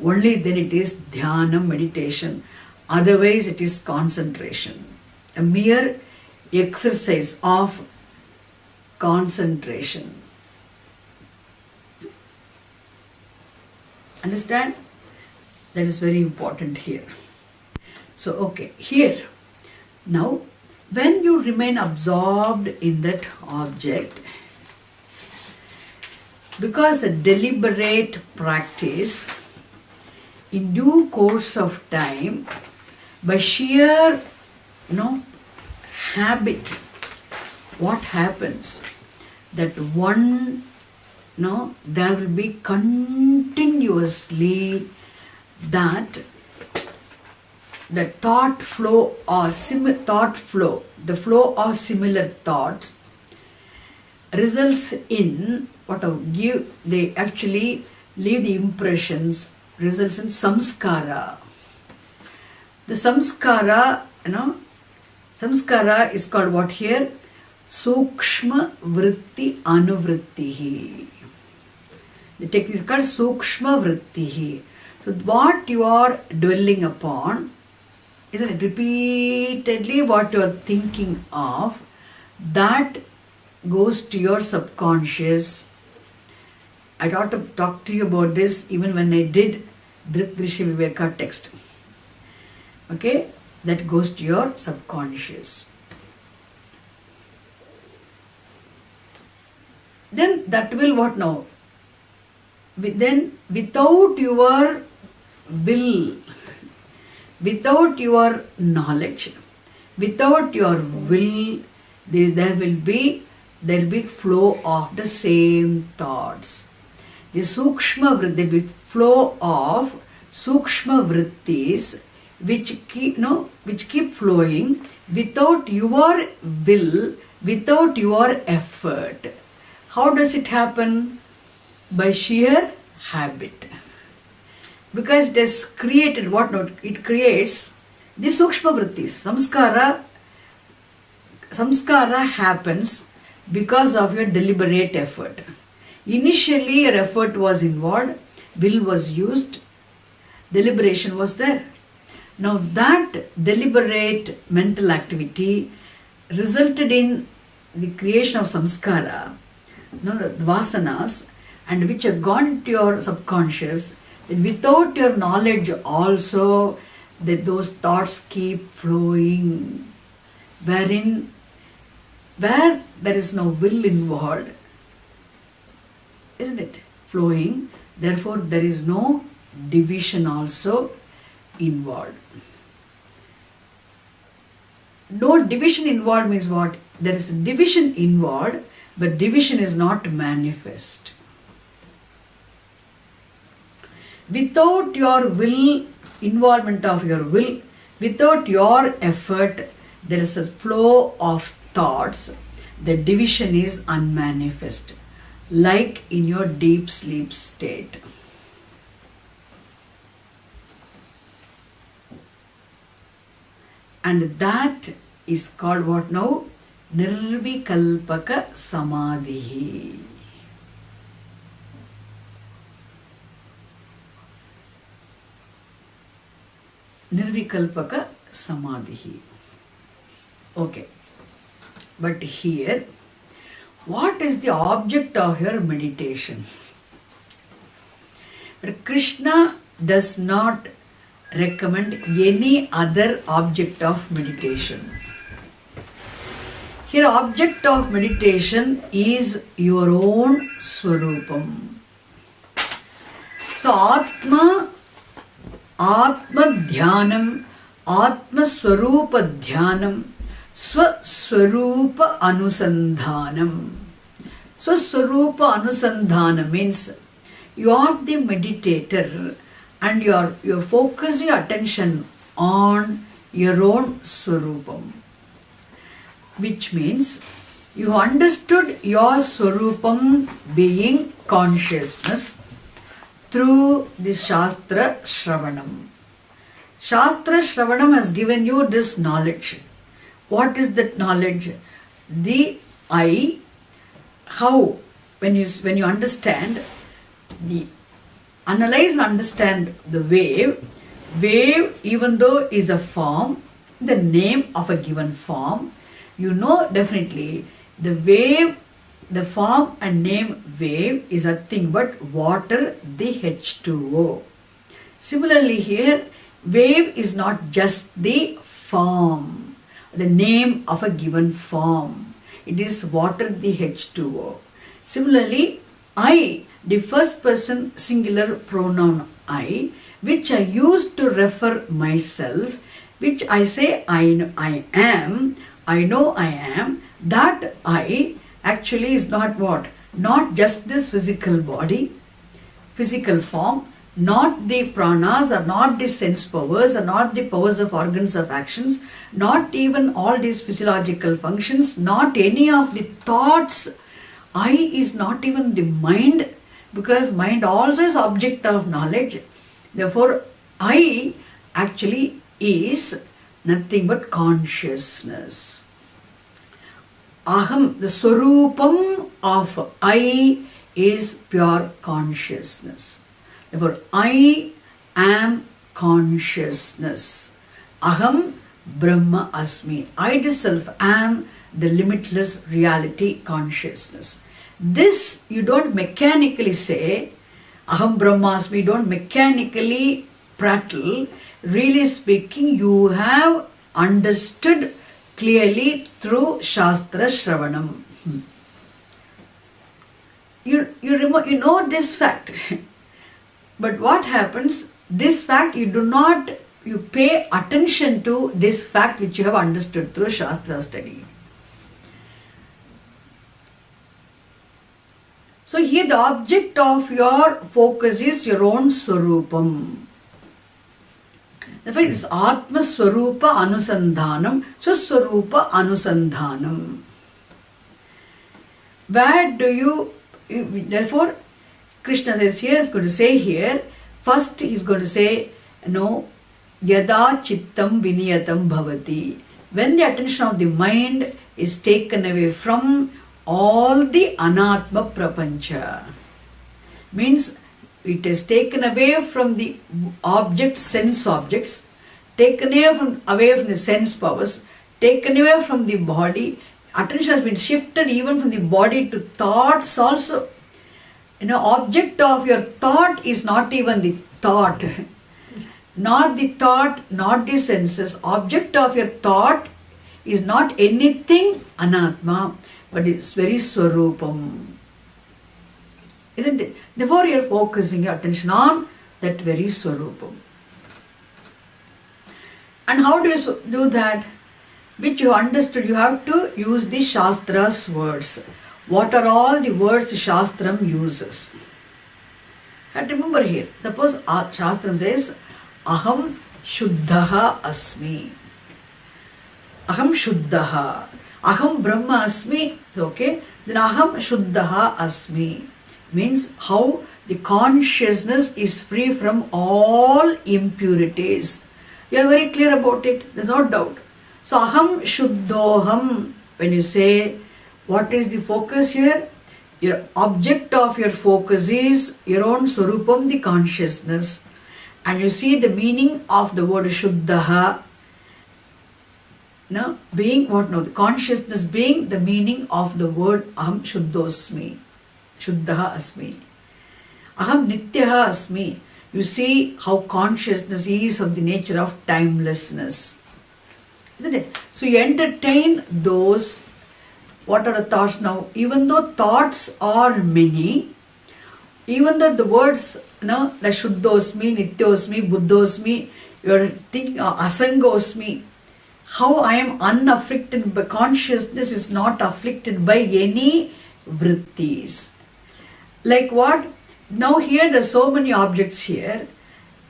Only then it is dhyana meditation. Otherwise it is concentration. A mere exercise of concentration. Understand? That is very important here. So, okay, here, now, when you remain absorbed in that object, because a deliberate practice, in due course of time, by sheer, habit, what happens? That there will be continuously that the thought flow or the flow of similar thoughts results in they actually leave the impressions, results in samskara. The samskara, samskara is called what here? Sukshma vritti anuvrittihi. The technique is called sukshma vrittihi. So what you are dwelling upon, isn't it? Repeatedly what you are thinking of, that goes to your subconscious. I thought to talk to you about this even when I did Drik Drishya Viveka text. Okay, that goes to your subconscious. Then that will what now? Then without your will, without your knowledge, without your will, there will be flow of the same thoughts. The sukshma vritti, the flow of sukshma vrittis which keep flowing without your will, without your effort. How does it happen? By sheer habit. Because it has created what not? It creates the sukshma vrittis. Samskara happens because of your deliberate effort. Initially your effort was involved, will was used, deliberation was there. Now that deliberate mental activity resulted in the creation of samskara, the vasanas, and which have gone to your subconscious. Without your knowledge also, those thoughts keep flowing, where there is no will involved, isn't it? Flowing, therefore there is no division also involved. No division involved means what? There is division involved, but division is not manifest. Without your will, involvement of your will, without your effort, there is a flow of thoughts. The division is unmanifest, like in your deep sleep state. And that is called what now? Nirvikalpaka Samadhi. Nirvikalpaka Samadhi. Okay. But here, what is the object of your meditation? Krishna does not recommend any other object of meditation. Here, object of meditation is your own Swarupam. So, Atma Dhyanam, Atma Swarupa Dhyanam, Swaswarupa Anusandhanam. Swaswarupa Anusandhanam means you are the meditator and you're focusing your attention on your own Swarupam. Which means you understood your Swarupam being consciousness through the Shastra Shravanam. Shastra Shravanam has given you this knowledge. What is that knowledge? The I, how, when you understand, analyze and understand the wave even though is a form, the name of a given form, you know definitely the wave, the form and name wave is a thing but water, the H2O. Similarly here, wave is not just the form, the name of a given form. It is water, the H2O. Similarly, I, the first person singular pronoun I, which I use to refer myself, which I say I am, I know I am, that I actually is not what? Not just this physical body, physical form, not the pranas, or not the sense powers, or not the powers of organs of actions, not even all these physiological functions, not any of the thoughts. I is not even the mind, because mind also is object of knowledge. Therefore, I actually is nothing but consciousness. Aham, the swarupam of I is pure consciousness. Therefore, I am consciousness. Aham Brahma Asmi. I itself am the limitless reality consciousness. This you don't mechanically say, Aham Brahmasmi, don't mechanically prattle. Really speaking, you have understood clearly through Shastra Shravanam. You know this fact. But what happens, this fact you pay attention to this fact which you have understood through Shastra study. So here the object of your focus is your own Swarupam. Therefore, it's Atma Swarupa Anusandhanam, Swaswarupa Anusandhanam. Where do you, therefore, Krishna says here, is going to say here, first he is going to say, Yada Chittam Viniyatam Bhavati. When the attention of the mind is taken away from all the Anatma Prapancha, means it is taken away from the objects, sense objects, taken away from the sense powers, taken away from the body. Attention has been shifted even from the body to thoughts also. Object of your thought is not even the thought. Not the thought, not the senses. Object of your thought is not anything Anatma, but it's very Swarupam. Isn't it? Therefore, you are focusing your attention on that very Swarupam. And how do you do that? Which you understood, you have to use the Shastra's words. What are all the words Shastram uses? And remember here, suppose Shastram says, Aham Shuddhaha Asmi. Aham Shuddhaha. Aham Brahma Asmi. Okay? Then Aham Shuddhaha Asmi. Means how the consciousness is free from all impurities. We are very clear about it. There's no doubt. So Aham Shuddhoham. When you say, what is the focus here? Your object of your focus is your own Swarupam, the consciousness. And you see the meaning of the word Shuddhaha. Being what now? The consciousness being the meaning of the word Aham Shuddhosmi. Shuddhaha Asmi. Aham Nityaha Asmi. You see how consciousness is of the nature of timelessness. Isn't it? So you entertain those. What are the thoughts now? Even though thoughts are many, even though the words, like Shuddhosmi, Nityosmi, Buddhosmi, you are thinking Asangosmi, how I am unafflicted by consciousness is not afflicted by any vrittis. Like what? Now here there are so many objects here.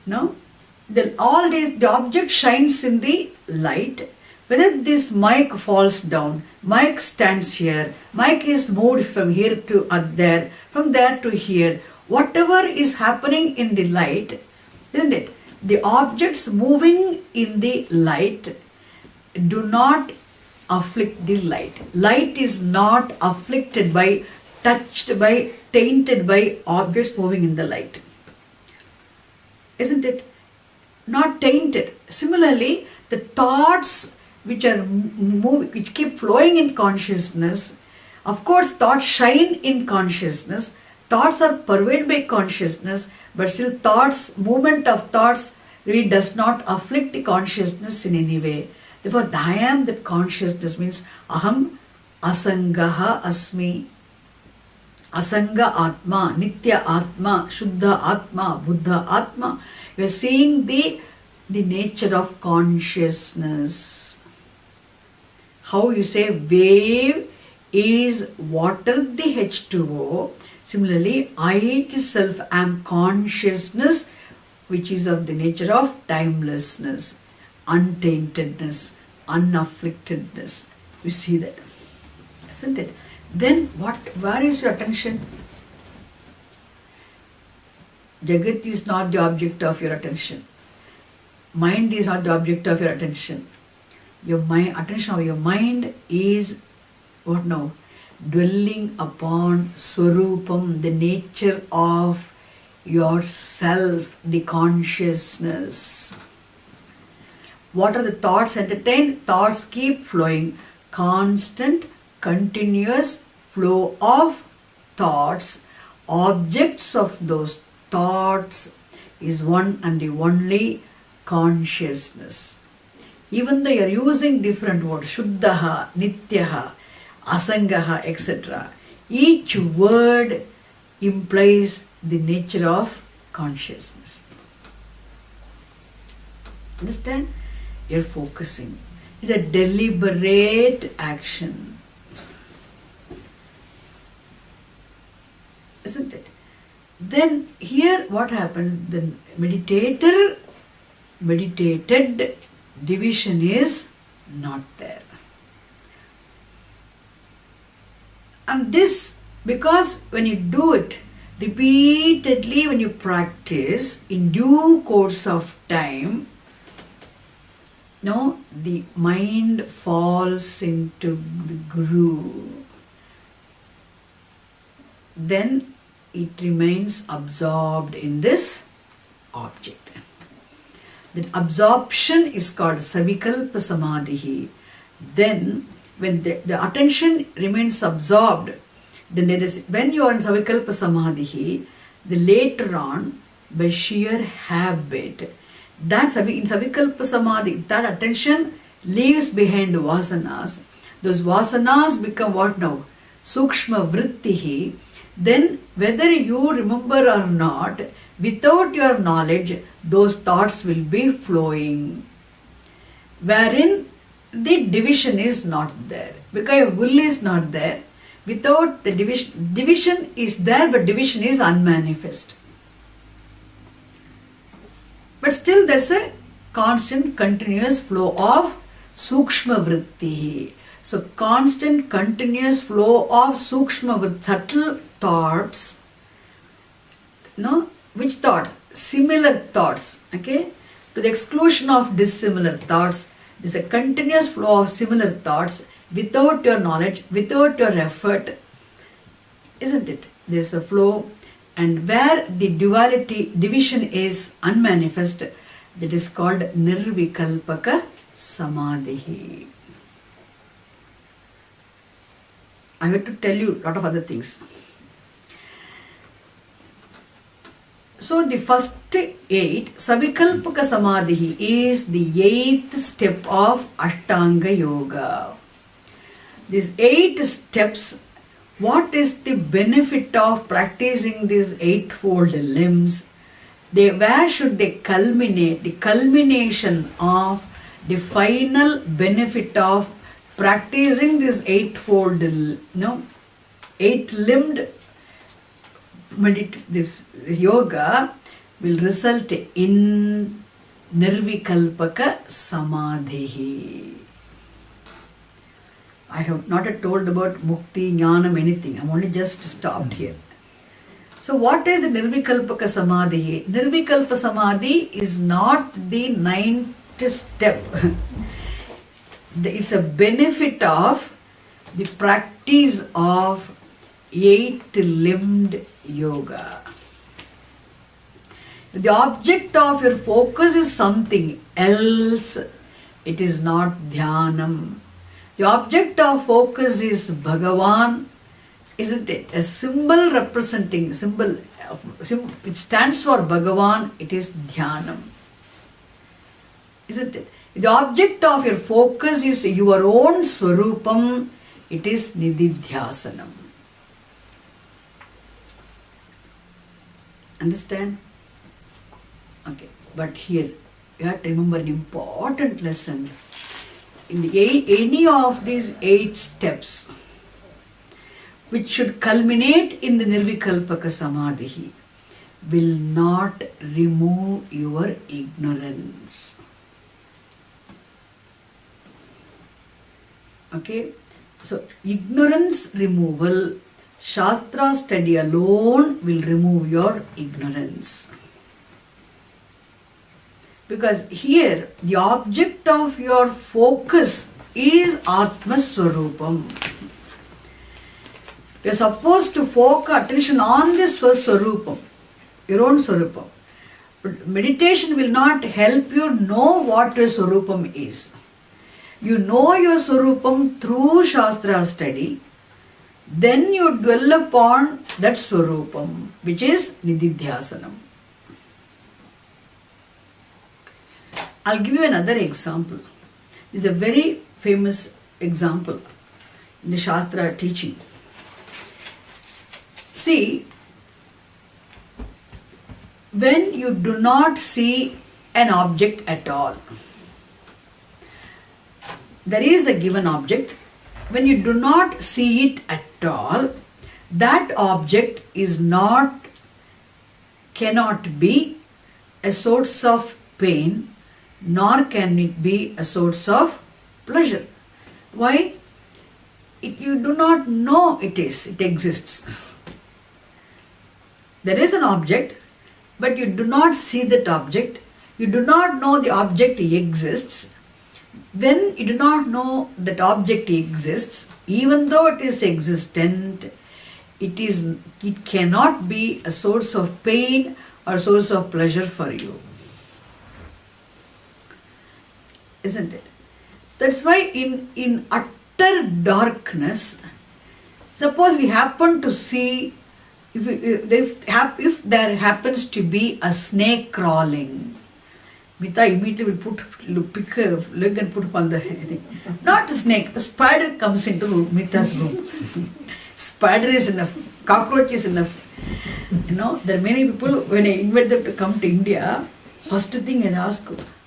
The object shines in the light. Whether this mic falls down, mic stands here, mic is moved from here to there, from there to here, whatever is happening in the light, isn't it? The objects moving in the light do not afflict the light. Light is not afflicted by, touched by, tainted by objects moving in the light. Isn't it? Not tainted. Similarly, the thoughts which are which keep flowing in consciousness, of course thoughts shine in consciousness, thoughts are pervaded by consciousness, but still movement of thoughts really does not afflict the consciousness in any way. Therefore, I am that consciousness means Aham Asangaha Asmi. Asanga Atma, Nitya Atma, Shuddha Atma, Buddha Atma. You are seeing the nature of consciousness. How you say wave is water, the H2O. Similarly, I itself am consciousness, which is of the nature of timelessness, untaintedness, unafflictedness. You see that, isn't it? Then where is your attention? Jagat is not the object of your attention. Mind is not the object of your attention. Your mind, attention of your mind is what now? Dwelling upon Swarupam, the nature of yourself, the consciousness. What are the thoughts entertained? Thoughts keep flowing. Constant, continuous flow of thoughts. Objects of those thoughts is one and the only consciousness. Even though you are using different words, Shuddhaha, Nityaha, Asangaha, etc., each word implies the nature of consciousness. Understand? You're focusing. It's a deliberate action. Isn't it? Then here what happens? The meditated division is not there. And this, because when you do it repeatedly, when you practice in due course of time, the mind falls into the groove. Then it remains absorbed in this object. That absorption is called Savikalpa Samadhi. Then when the attention remains absorbed, then when you are in Savikalpa Samadhi, then later on, by sheer habit, in Savikalpa Samadhi, that attention leaves behind vasanas. Those vasanas become what now? Sukshma Vrittihi. Then whether you remember or not, without your knowledge, those thoughts will be flowing. Wherein the division is not there. Because your will is not there. Without the division is there, but division is unmanifest. But still there's a constant continuous flow of Sukshma Vritti. So constant continuous flow of Sukshma Vritti, subtle thoughts. Which thoughts? Similar thoughts. Okay? To the exclusion of dissimilar thoughts. There's a continuous flow of similar thoughts without your knowledge, without your effort. Isn't it? There's a flow. And where the division is unmanifest, that is called Nirvikalpaka Samadhi. I have to tell you a lot of other things. So the first 8, Savikalpaka Samadhi, is the 8th step of Ashtanga Yoga. These 8 steps, what is the benefit of practicing these 8-fold limbs? Where should they culminate? The culmination of the final benefit of practicing this 8-fold, 8-limbed this yoga will result in Nirvikalpaka Samadhi. I have not told about Mukti, Jnanam, anything. I'm only just stopped here. So what is the Nirvikalpaka Samadhi? Nirvikalpa Samadhi is not the 9th step. It's a benefit of the practice of 8-limbed yoga. The object of your focus is something else. It is not Dhyanam. The object of focus is Bhagavan, isn't it? A symbol representing, it stands for Bhagavan, it is Dhyanam. Isn't it? The object of your focus is your own Swarupam, it is Nididhyasanam. Understand? Okay, but here you have to remember an important lesson. In any of these 8 steps, which should culminate in the Nirvikalpaka Samadhi, will not remove your ignorance. Okay, so ignorance removal, Shastra study alone will remove your ignorance. Because here the object of your focus is Atma Swarupam. You are supposed to focus attention on this Swarupam, your own Swarupam. But meditation will not help you know what your Swarupam is. You know your Swarupam through Shastra study, then you dwell upon that Swarupam, which is Nididhyasanam. I'll give you another example. This is a very famous example in the Shastra teaching. See, when you do not see an object at all, there is a given object. When you do not see it at all, that object cannot be a source of pain, nor can it be a source of pleasure. Why? You do not know it exists. There is an object, but you do not see that object. You do not know the object exists. When you do not know that object exists, even though it is existent, it cannot be a source of pain or source of pleasure for you. Isn't it? That's why in utter darkness, suppose we happen to see, if there happens to be a snake crawling, Mita immediately will pick a leg and put upon the thing. Not a snake, a spider comes into Mita's room. Spider is enough, cockroach is enough. There are many people, when I invite them to come to India, first thing I ask,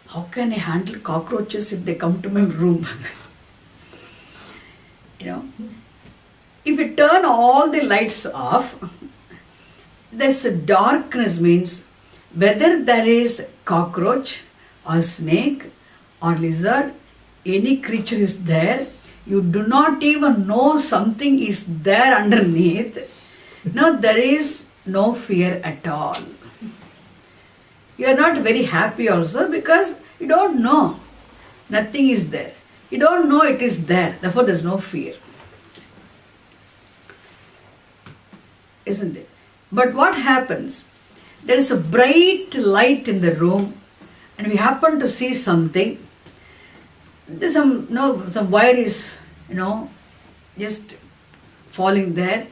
how can I handle cockroaches if they come to my room? If you turn all the lights off, this darkness means whether there is cockroach or snake or lizard, any creature is there, you do not even know something is there underneath. Now there is no fear at all. You are not very happy also because you don't know. Nothing is there. You don't know it is there. Therefore there is no fear. Isn't it? But what happens? There is a bright light in the room and we happen to see something. There's some wire is, just falling there.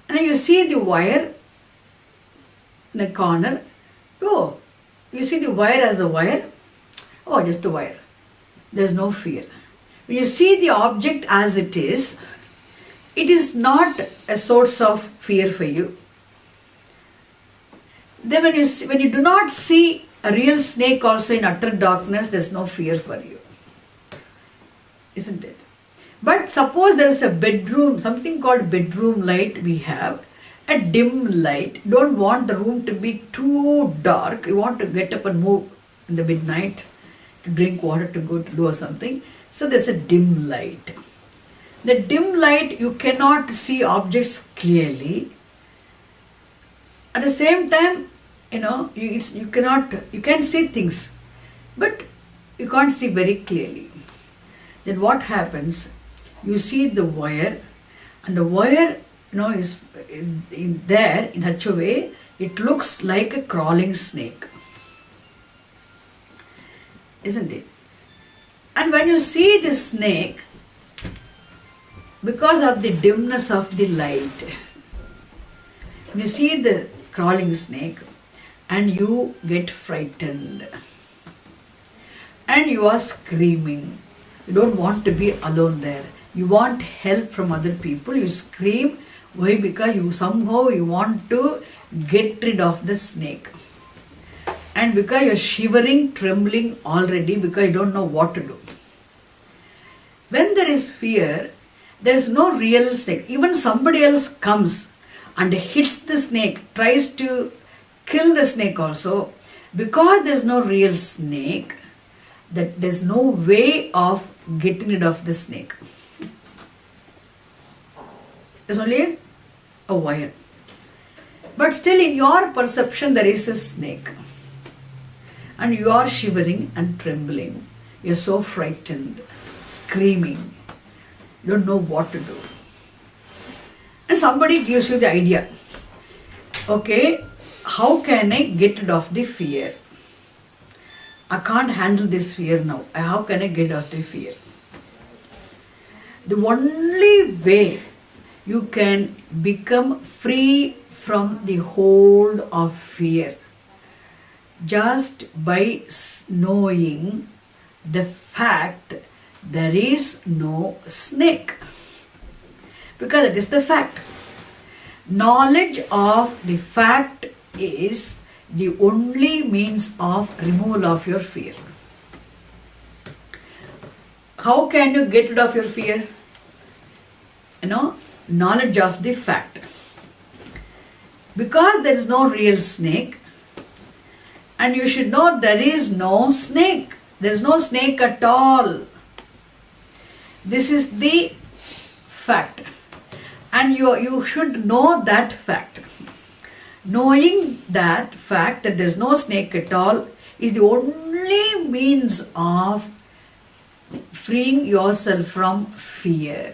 And you see the wire in the corner. Oh, you see the wire as a wire. Oh, just the wire. There's no fear. When you see the object as it is not a source of fear for you. Then when you do not see a real snake also in utter darkness, there's no fear for you. Isn't it? But suppose there is a bedroom, something called bedroom light we have, a dim light. You don't want the room to be too dark. You want to get up and move in the midnight, to drink water, to go to do something. So there's a dim light. The dim light, you cannot see objects clearly. At the same time, you can see things, but you can't see very clearly. Then what happens? You see the wire, and the wire, is there in such a way, it looks like a crawling snake. Isn't it? And when you see the snake, because of the dimness of the light, when you see the crawling snake and you get frightened and you are screaming, you don't want to be alone there, you want help from other people, you scream. Why? Because you want to get rid of the snake, and because you're shivering, trembling already because you don't know what to do. When there is fear, There is no real snake. Even somebody else comes and hits the snake, tries to kill the snake also, because there is no real snake, that there is no way of getting rid of the snake. There's only a wire. But still in your perception there is a snake. And you are shivering and trembling. You're so frightened, screaming. You don't know what to do. And somebody gives you the idea. Okay, how can I get rid of the fear? I can't handle this fear now. How can I get rid of the fear? The only way you can become free from the hold of fear, just by knowing the fact there is no snake. Because it is the fact. Knowledge of the fact is the only means of removal of your fear. How can you get rid of your fear? Knowledge of the fact. Because there is no real snake, and you should know there is no snake. There is no snake at all. This is the fact. And you should know that fact. Knowing that fact that there is no snake at all is the only means of freeing yourself from fear.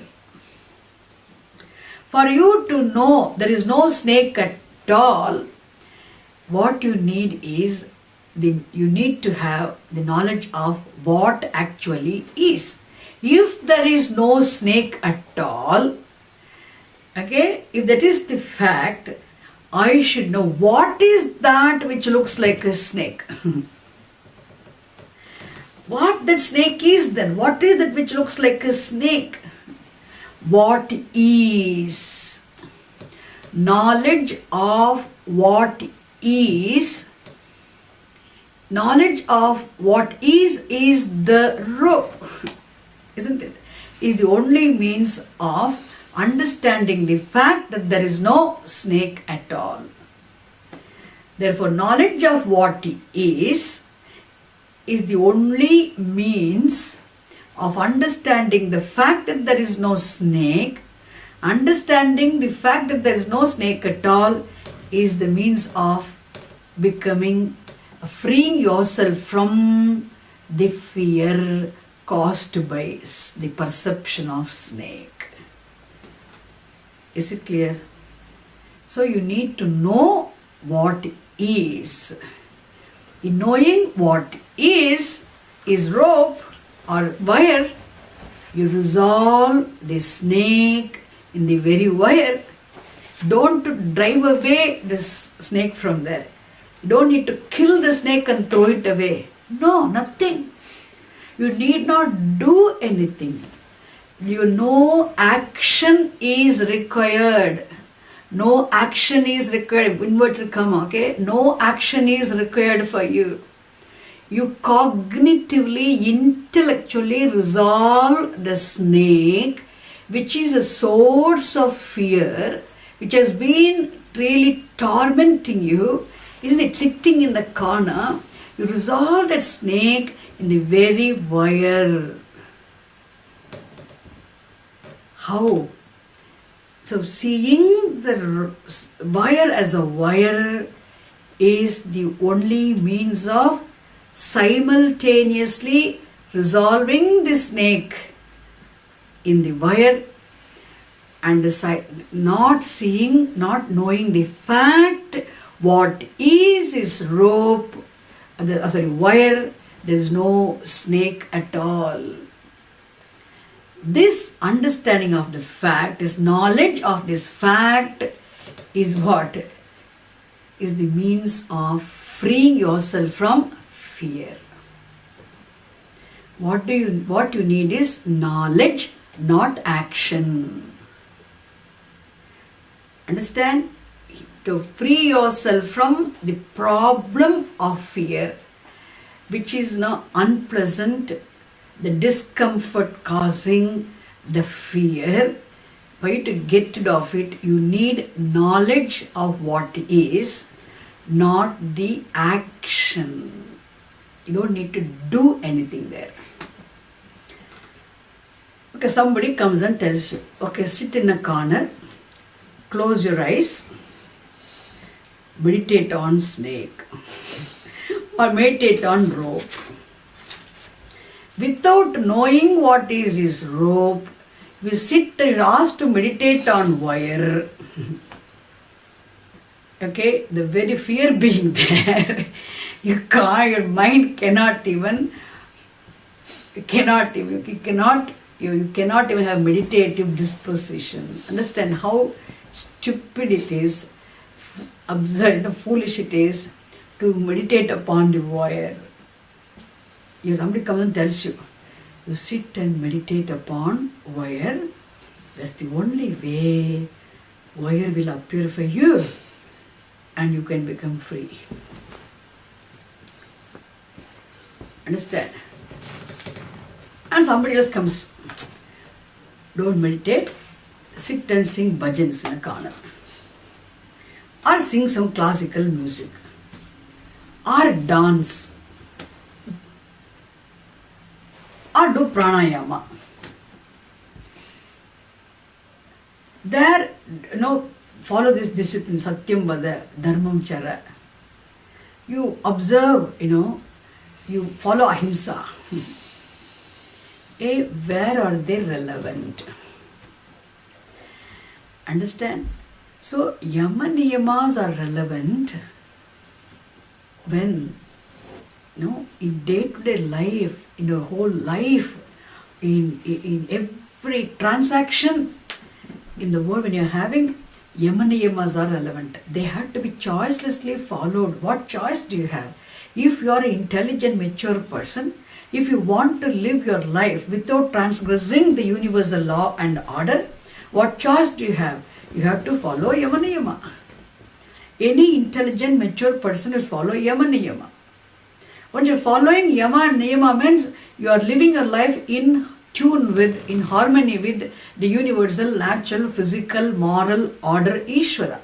For you to know there is no snake at all, what you need is you need to have the knowledge of what actually is. If there is no snake at all, okay, if that is the fact, I should know what is that which looks like a snake. What that snake is then? What is that which looks like a snake? What is? Knowledge of what is. Knowledge of what is the rope, isn't it? Is the only means of understanding the fact that there is no snake at all. Therefore, knowledge of what is the only means of understanding the fact that there is no snake. Understanding the fact that there is no snake at all is the means of freeing yourself from the fear caused by the perception of snake. Is it clear? So you need to know what is. In knowing what is rope or wire, you resolve the snake in the very wire. Don't drive away this snake from there. You don't need to kill the snake and throw it away. No, nothing. You need not do anything. No action is required. No action is required. Inverted comma, okay? No action is required for you. You cognitively, intellectually resolve the snake, which is a source of fear, which has been really tormenting you, isn't it? Sitting in the corner, you resolve that snake in the very wire. How? So seeing the wire as a wire is the only means of simultaneously resolving the snake in the wire and not knowing the fact what is rope, wire, there is no snake at all. This understanding of the fact, this knowledge of this fact is what? Is the means of freeing yourself from fear. What you need is knowledge, not action. Understand? To free yourself from the problem of fear, which is now unpleasant, the discomfort causing the fear. For you to get rid of it, you need knowledge of what is, not the action. You don't need to do anything there. Okay, somebody comes and tells you, okay, sit in a corner, close your eyes, meditate on snake or meditate on rope. Without knowing what is rope, we sit and ask to meditate on wire. Okay, the very fear being there, your mind cannot even have meditative disposition. Understand how stupid it is, absurd, foolish it is to meditate upon the wire. Somebody comes and tells you, you sit and meditate upon wire. That's the only way wire will appear for you and you can become free. Understand? And somebody else comes, don't meditate, sit and sing bhajans in a corner. Or sing some classical music. Or dance. Or do pranayama. There, follow this discipline, satyam vada, dharmam chara. You observe, you follow ahimsa. Where are they relevant? Understand? So, yama niyamas are relevant when, in day-to-day life, in your whole life, in every transaction in the world when you're having, yama niyamas are relevant. They have to be choicelessly followed. What choice do you have? If you are an intelligent, mature person, if you want to live your life without transgressing the universal law and order, what choice do you have? You have to follow yama niyama. Any intelligent, mature person will follow yama niyama. When you're following yama and niyama means you are living your life in tune with, in harmony with the universal, natural, physical, moral order Ishvara.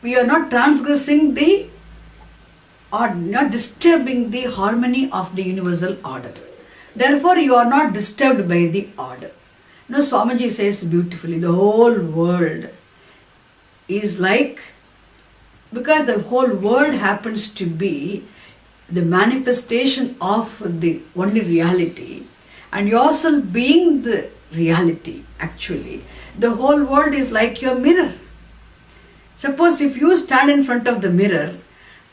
We are not transgressing or not disturbing the harmony of the universal order. Therefore, you are not disturbed by the order. Now, Swamiji says beautifully, the whole world is like, because the whole world happens to be the manifestation of the only reality, and yourself being the reality, actually, the whole world is like your mirror. Suppose if you stand in front of the mirror,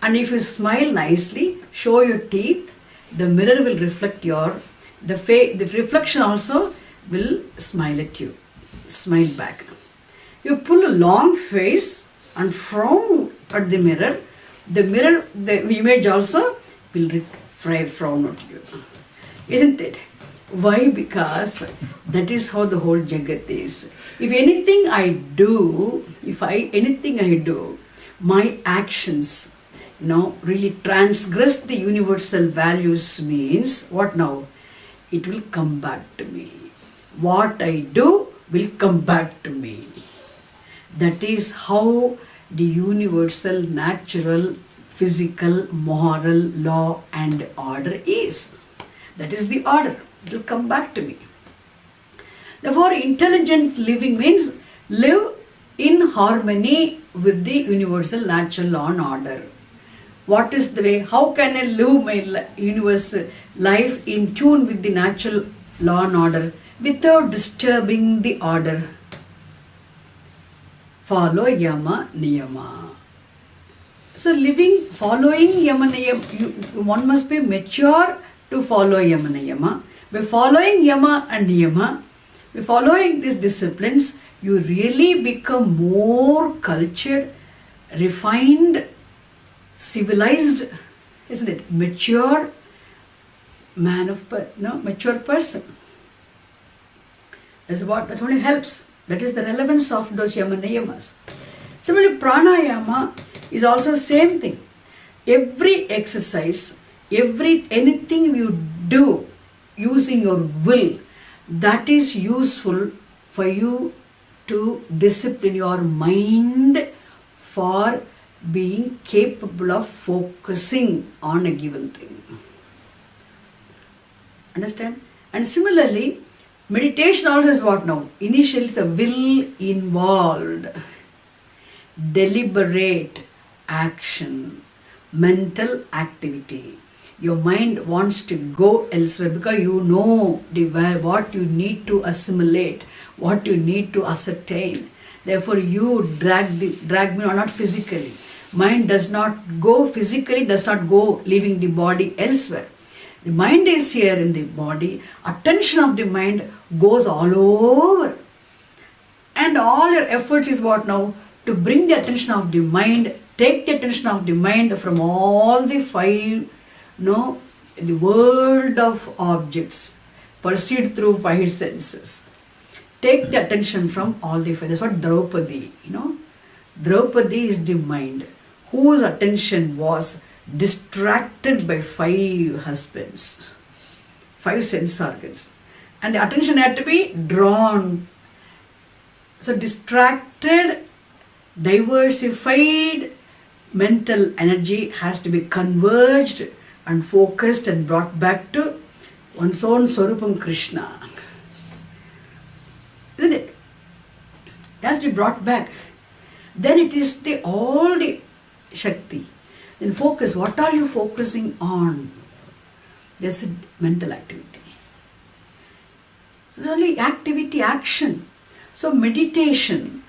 and if you smile nicely, show your teeth, the mirror will reflect the reflection also will smile at you, smile back. You pull a long face and frown at the mirror, the image also will frown at you. Isn't it? Why? Because that is how the whole Jagat is. If anything I do, my actions really transgress the universal values means what now? It will come back to me. What I do will come back to me. That is how the universal, natural, physical, moral law and order is. That is the order. It will come back to me. Therefore, intelligent living means live in harmony with the universal, natural law and order. What is the way? How can I live my universal life in tune with the natural law and order without disturbing the order? Follow yama niyama. So following yama niyama, one must be mature to follow yama niyama. By following yama and niyama, by following these disciplines, you really become more cultured, refined, civilized, isn't it? Mature mature person. That only helps. That is the relevance of those yama niyamas. Similarly, pranayama is also the same thing. Every exercise, anything you do using your will, that is useful for you to discipline your mind for being capable of focusing on a given thing. Understand? And similarly, meditation also is what now? Initially it's a will involved, deliberate action, mental activity. Your mind wants to go elsewhere because you know what you need to assimilate, what you need to ascertain. Therefore, you drag me, or not physically. Mind does not go physically, does not go leaving the body elsewhere. The mind is here in the body. Attention of the mind goes all over. And all your efforts is what now? To bring the attention of the mind, take the attention of the mind from all the five, the world of objects perceived through five senses. Take the attention from all the five. That's what Draupadi, Draupadi is the mind whose attention was distracted by five husbands, five sense organs. And the attention had to be drawn. So distracted, diversified mental energy has to be converged and focused and brought back to one's own Swarupam Krishna. Isn't it? It has to be brought back. Then it is all the Shakti. Then focus. What are you focusing on? There's a mental activity. So it's only activity, action. So meditation.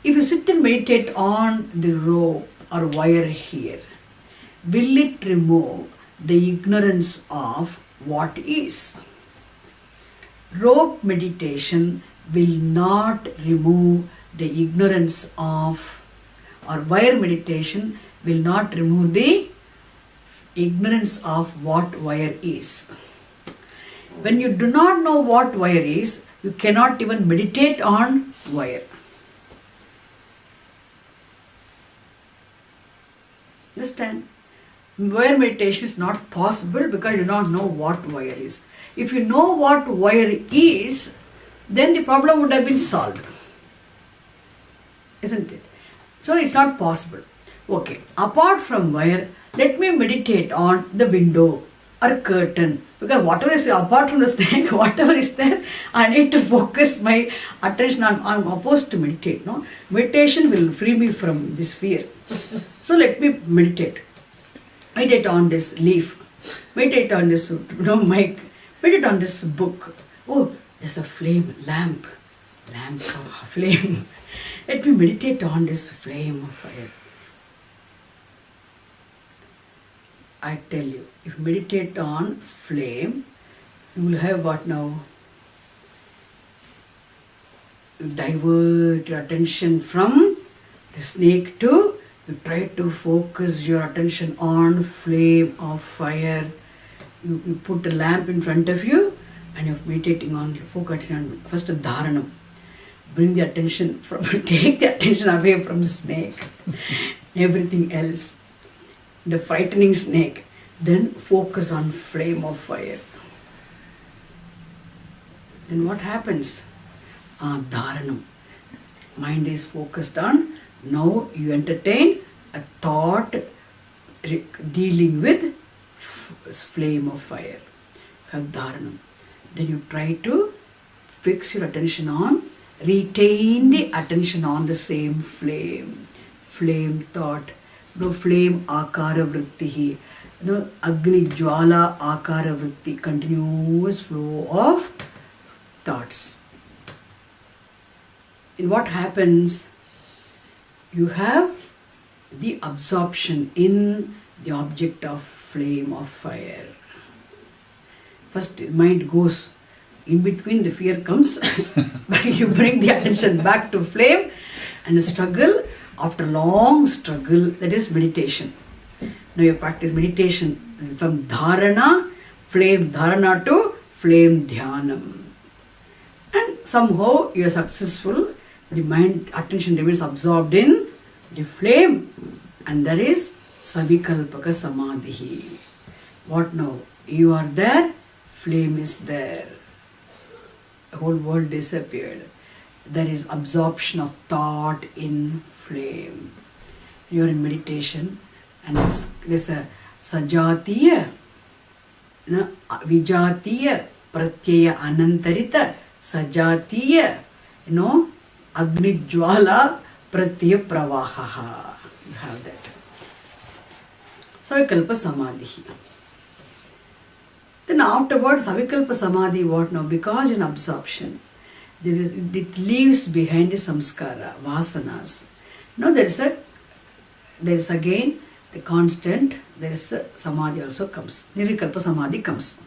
If you sit and meditate on the rope or wire here, will it remove the ignorance of what is? Rope meditation will not remove the ignorance of, or wire meditation will not remove the ignorance of what wire is. When you do not know what wire is, you cannot even meditate on wire. Understand? Wire meditation is not possible because you do not know what wire is. If you know what wire is, then the problem would have been solved. Isn't it? So it's not possible. Okay, apart from wire, let me meditate on the window or curtain. Because whatever is apart from the snake, whatever is there, I need to focus my attention on. I'm opposed to meditate. No, meditation will free me from this fear. So let me meditate. Meditate on this leaf. Meditate on this mic. Meditate on this book. Oh, there's a flame, lamp of flame. Let me meditate on this flame of fire. I tell you, if you meditate on flame, you will have what now? You divert your attention from the snake to, you try to focus your attention on flame of fire. You put a lamp in front of you and you're meditating on, focusing on first dharanam. Bring the attention from, take the attention away from the snake, everything else. The frightening snake, then focus on flame of fire. Then what happens? Dharanam. Mind is focused on, now you entertain a thought dealing with flame of fire. Dharanam. Then you try to fix your attention on, retain the attention on the same flame. Flame thought. No flame akara vrittihi. No agni jwala akara vritti. Continuous flow of thoughts. And what happens? You have the absorption in the object of flame of fire. First mind goes, in between the fear comes, you bring the attention back to flame and the struggle. After long struggle, that is meditation. Now you practice meditation from dharana, flame dharana to flame dhyanam. And somehow you are successful, the mind attention remains absorbed in the flame, and there is savikalpaka samadhi. What now? You are there, flame is there. the whole world disappeared. There is absorption of thought in flame. You're in meditation, and there's a sajatiya, vijatiya, pratyaya anantarita, sajatiya, agni jwala, pratyaya pravaha. You have that. Savikalpa samadhi. Then afterwards, Savikalpa samadhi, what now? Because in absorption, it leaves behind the samskara, vasanas. Now there is again the constant, there is a samadhi also comes. Nirvikalpa samadhi comes.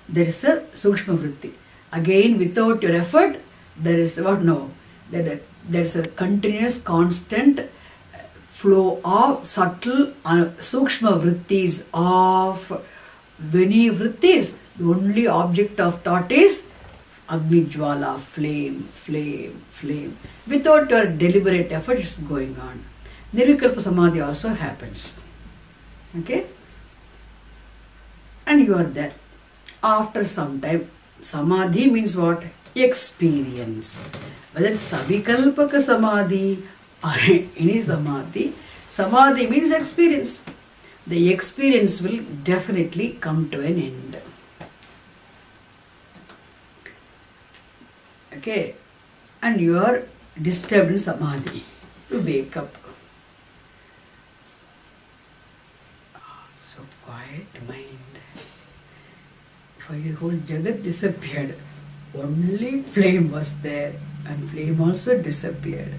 There is a sukshma vritti. Again, without your effort, there is what? No. There is a continuous, constant flow of subtle sukshma vrittis of Vini vrittis. The only object of thought is Agni Jwala, flame, flame, flame. Without your deliberate effort, it's going on. Nirvikalpa samadhi also happens. Okay? And you are there. After some time, samadhi means what? Experience. Whether it's Savikalpaka samadhi or any samadhi, samadhi means experience. The experience will definitely come to an end. Okay? And you are disturbed in samadhi. You wake up. So quiet mind. For your whole Jagat disappeared. Only flame was there, and flame also disappeared.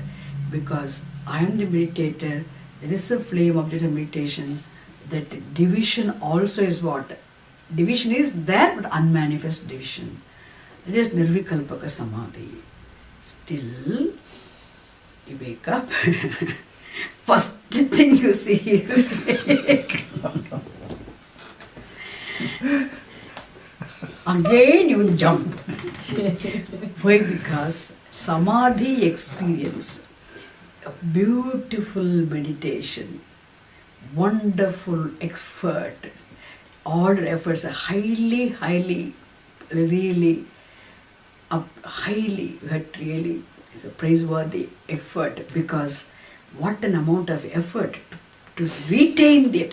Because I am the meditator, there is a flame of the meditation. That division also is what? Division is there, but unmanifest division. It is Nirvikalpaka samadhi. Still, you wake up. First thing you see is snake. Again you jump. Why? Because samadhi experience, a beautiful meditation, wonderful effort, all efforts are highly, really, it's a praiseworthy effort, because what an amount of effort to retain that,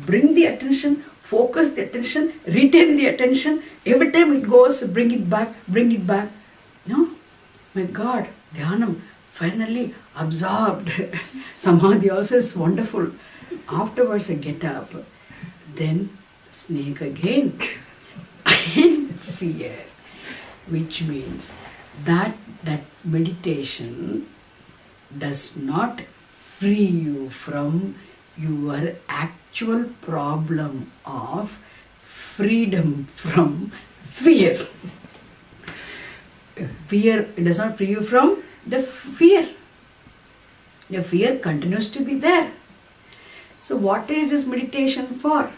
bring the attention, focus the attention, retain the attention, every time it goes, bring it back. No? My God, Dhyanam, finally absorbed. Samadhi also is wonderful. Afterwards I get up, then snake again. And fear, which means that meditation does not free you from your actual problem of freedom from fear. Fear, it does not free you from the fear. The fear continues to be there. So what is this meditation for?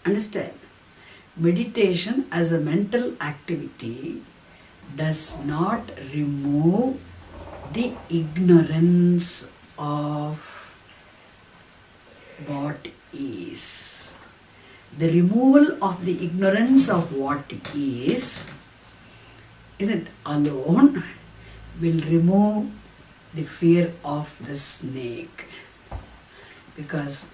Understand? Meditation as a mental activity does not remove the ignorance of what is. The removal of the ignorance of what isn't alone, will remove the fear of the snake. Because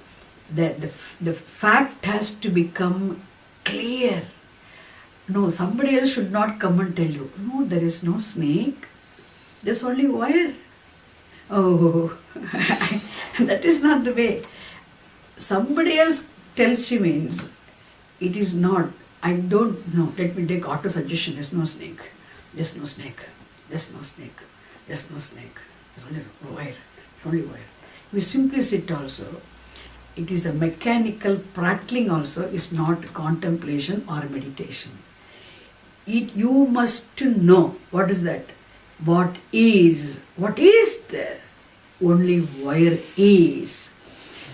the fact has to become clear. No, somebody else should not come and tell you, no, there is no snake, there's only wire. Oh, that is not the way. Somebody else tells you means it is not. I don't know. Let me take auto suggestion. There's no snake. There's no snake. There's no snake. There's no snake. There's only wire. Only wire. We simply sit also. It is a mechanical prattling also, is not contemplation or meditation. You must know what is that. What is there? Only wire is.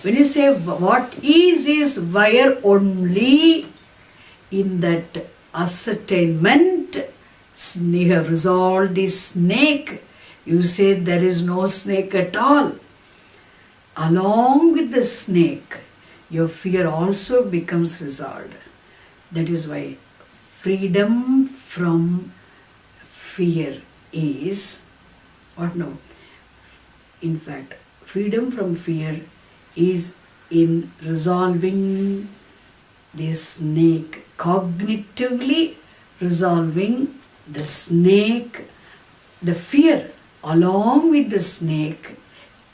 When you say what is wire only, in that ascertainment, you have resolved the snake. You say there is no snake at all. Along with the snake, your fear also becomes resolved. That is why freedom from fear is what? No. In fact, freedom from fear is in resolving this snake, cognitively resolving the snake, the fear along with the snake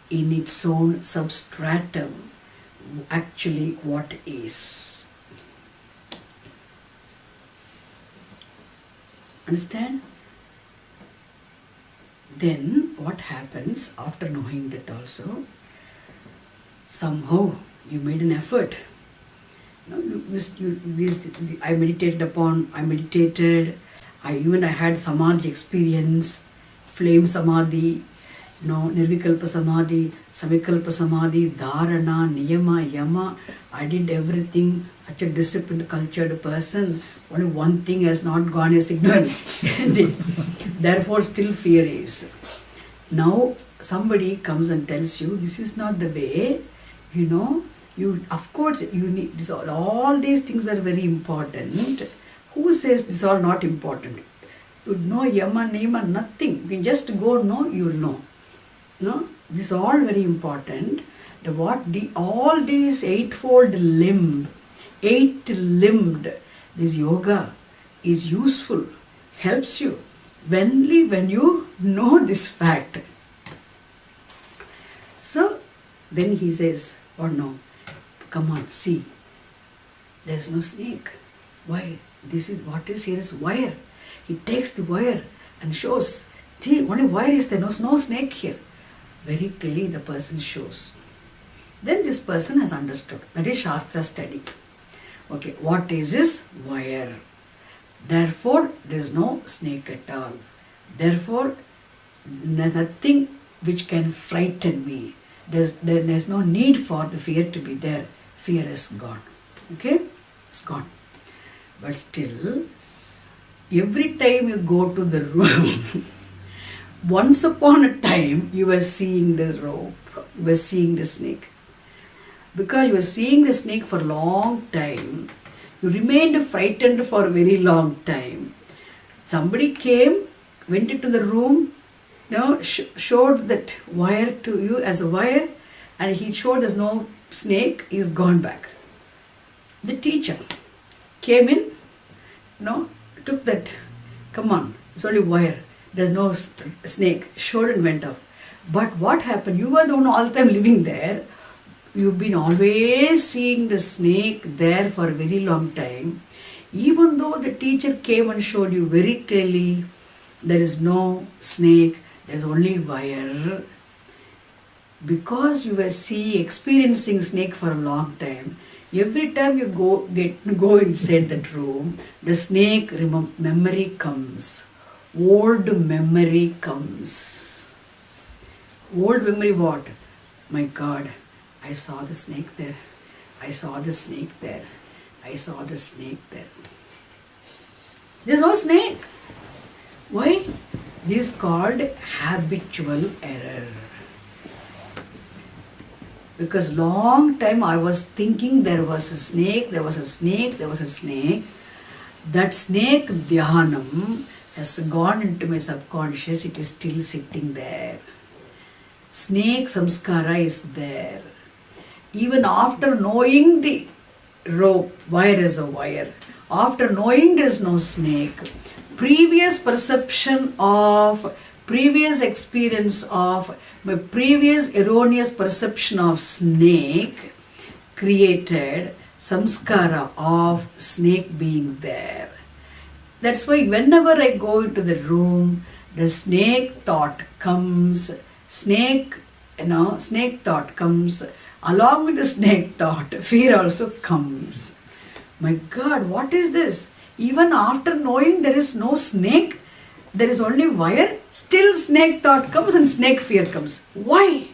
in its own substratum, actually what is. Understand? Then what happens after knowing that also? Somehow you made an effort. I meditated, I had samadhi experience, flame samadhi, nirvikalpa samadhi, savikalpa samadhi, dharana, niyama, yama. I did everything. Such a disciplined, cultured person. Only one thing has not gone is ignorance. Therefore, still fear is. Now, somebody comes and tells you, this is not the way, you of course, you need this, all these things are very important. Who says these are not important? You know yama, niyama, nothing. You can just go, you will know. No, this is all very important. All these eight-limbed, this yoga is useful, helps you only when you know this fact. So then he says, no, come on, see, there's no snake. Why? What is here is wire. He takes the wire and shows, see, only wire is there, no snake here. Very clearly the person shows. Then this person has understood. That is Shastra study. Okay, what is this? Wire. Therefore, there is no snake at all. Therefore, there's nothing which can frighten me. There's no need for the fear to be there. Fear is gone. Okay? It's gone. But still, every time you go to the room, once upon a time, you were seeing the rope, you were seeing the snake. Because you were seeing the snake for a long time, you remained frightened for a very long time. Somebody came, went into the room, showed that wire to you as a wire, and he showed there's no snake, he's gone back. The teacher came in, took that, come on, it's only wire, there's no snake, showed and went off. But what happened? You were the one all the time living there. You've been always seeing the snake there for a very long time. Even though the teacher came and showed you very clearly there is no snake, there's only wire. Because you were experiencing snake for a long time, every time you go inside that room, the snake memory comes. Old memory comes. Old memory what? My God, I saw the snake there. I saw the snake there. I saw the snake there. There's no snake. Why? This is called habitual error. Because long time I was thinking there was a snake, there was a snake, there was a snake. That snake dhyanam has gone into my subconscious, it is still sitting there. Snake samskara is there. Even after knowing the rope, wire is a wire, after knowing there is no snake, previous perception of, previous experience of, my previous erroneous perception of snake created samskara of snake being there. That's why whenever I go into the room, the snake thought comes, snake thought comes, along with the snake thought, fear also comes. My God, what is this? Even after knowing there is no snake, there is only wire, still snake thought comes and snake fear comes. Why?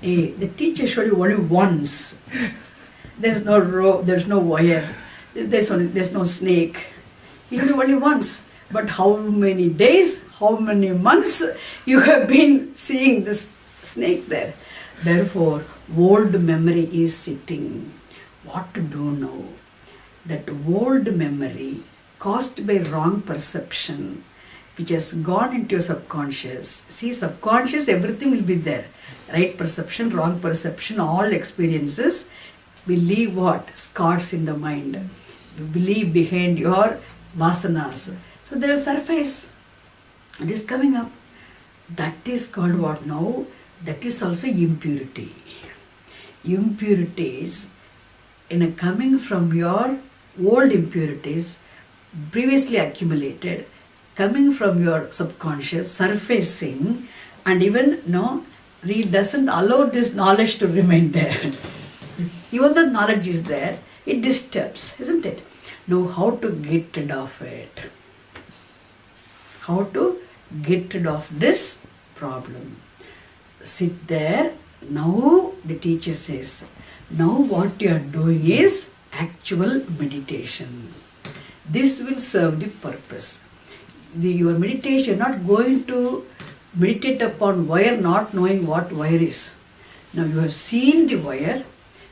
The teacher showed you only once. There's no rope, there's no wire, there's no snake. He showed you only once. But how many days, how many months you have been seeing this snake there? Therefore, old memory is sitting. What to do now? that old memory caused by wrong perception, which has gone into your subconscious. See, subconscious, everything will be there. Right perception, wrong perception, all experiences will leave what? Scars in the mind. Will leave behind your vasanas. So they will surface. It is coming up. That is called what now? That is also impurity. Impurities coming from your old impurities, previously accumulated, coming from your subconscious, surfacing, and even doesn't allow this knowledge to remain there. Even the knowledge is there, it disturbs, isn't it? Know how to get rid of it. How to get rid of this problem. Sit there. Now the teacher says, now what you are doing is actual meditation. This will serve the purpose. Your meditation, you are not going to meditate upon wire, not knowing what wire is. Now you have seen the wire,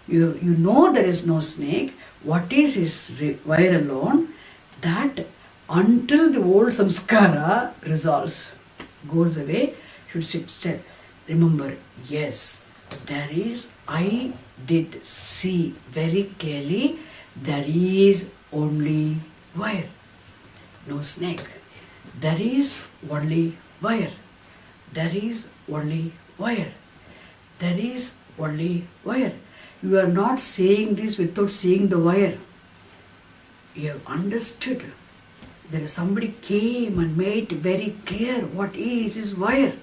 you know there is no snake. What is wire alone? That until the old samskara resolves, goes away, should sit still. Remember, yes, I did see very clearly, there is only wire, no snake. There is only wire. There is only wire. There is only wire. You are not saying this without seeing the wire. You have understood. There is somebody came and made very clear what is wire.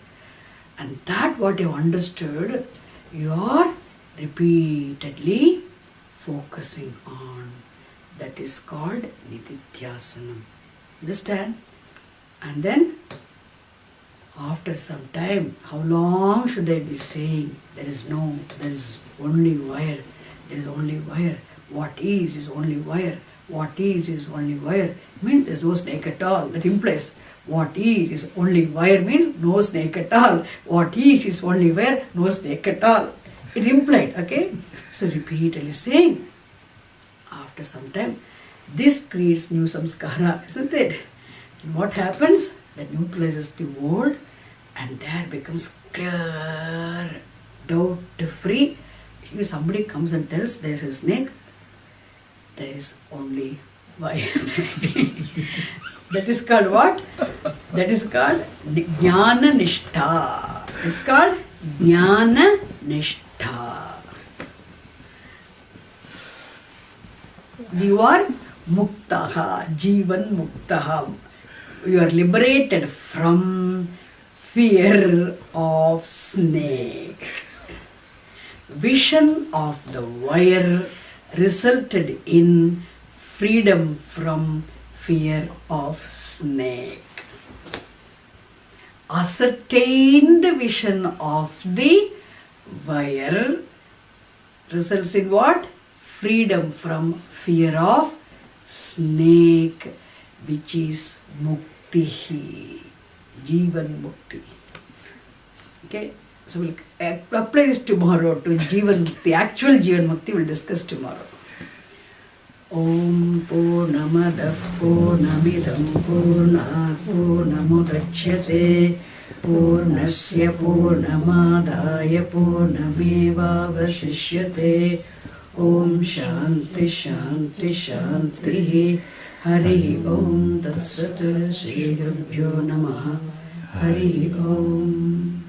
And that what you understood, you are repeatedly focusing on. That is called Nididhyasanam. Understand? And then, after some time, how long should I be saying? There is only wire. There is only wire. What is only wire. What is only wire. Means there is no snake at all. That implies what is only wire means no snake at all. What is only wire, no snake at all. It's implied, okay? So repeatedly saying, after some time, this creates new samskara, isn't it? And what happens? That neutralizes the old and there becomes clear, doubt-free. If somebody comes and tells there is a snake, there is only wire. That is called what? That is called Jnana Nishtha. It's called Jnana Nishtha. You are Muktaha, Jivan Muktaha. You are liberated from fear of snake. Vision of the wire resulted in freedom from fear of snake. Ascertained vision of the wire results in what? Freedom from fear of snake, which is mukti, Jivan Mukti. Okay, so we'll apply this tomorrow to Jivan Mukti, actual Jivan Mukti we'll discuss tomorrow. Om Purnamadah Purnamidam Purnat Purnamudachyate Purnasya Purnamadaya Purnameva Vasishyate. Om Shanti Shanti Shanti. Hari Om Tat Sat. Shri Gurubhyo Namaha. Hari Om.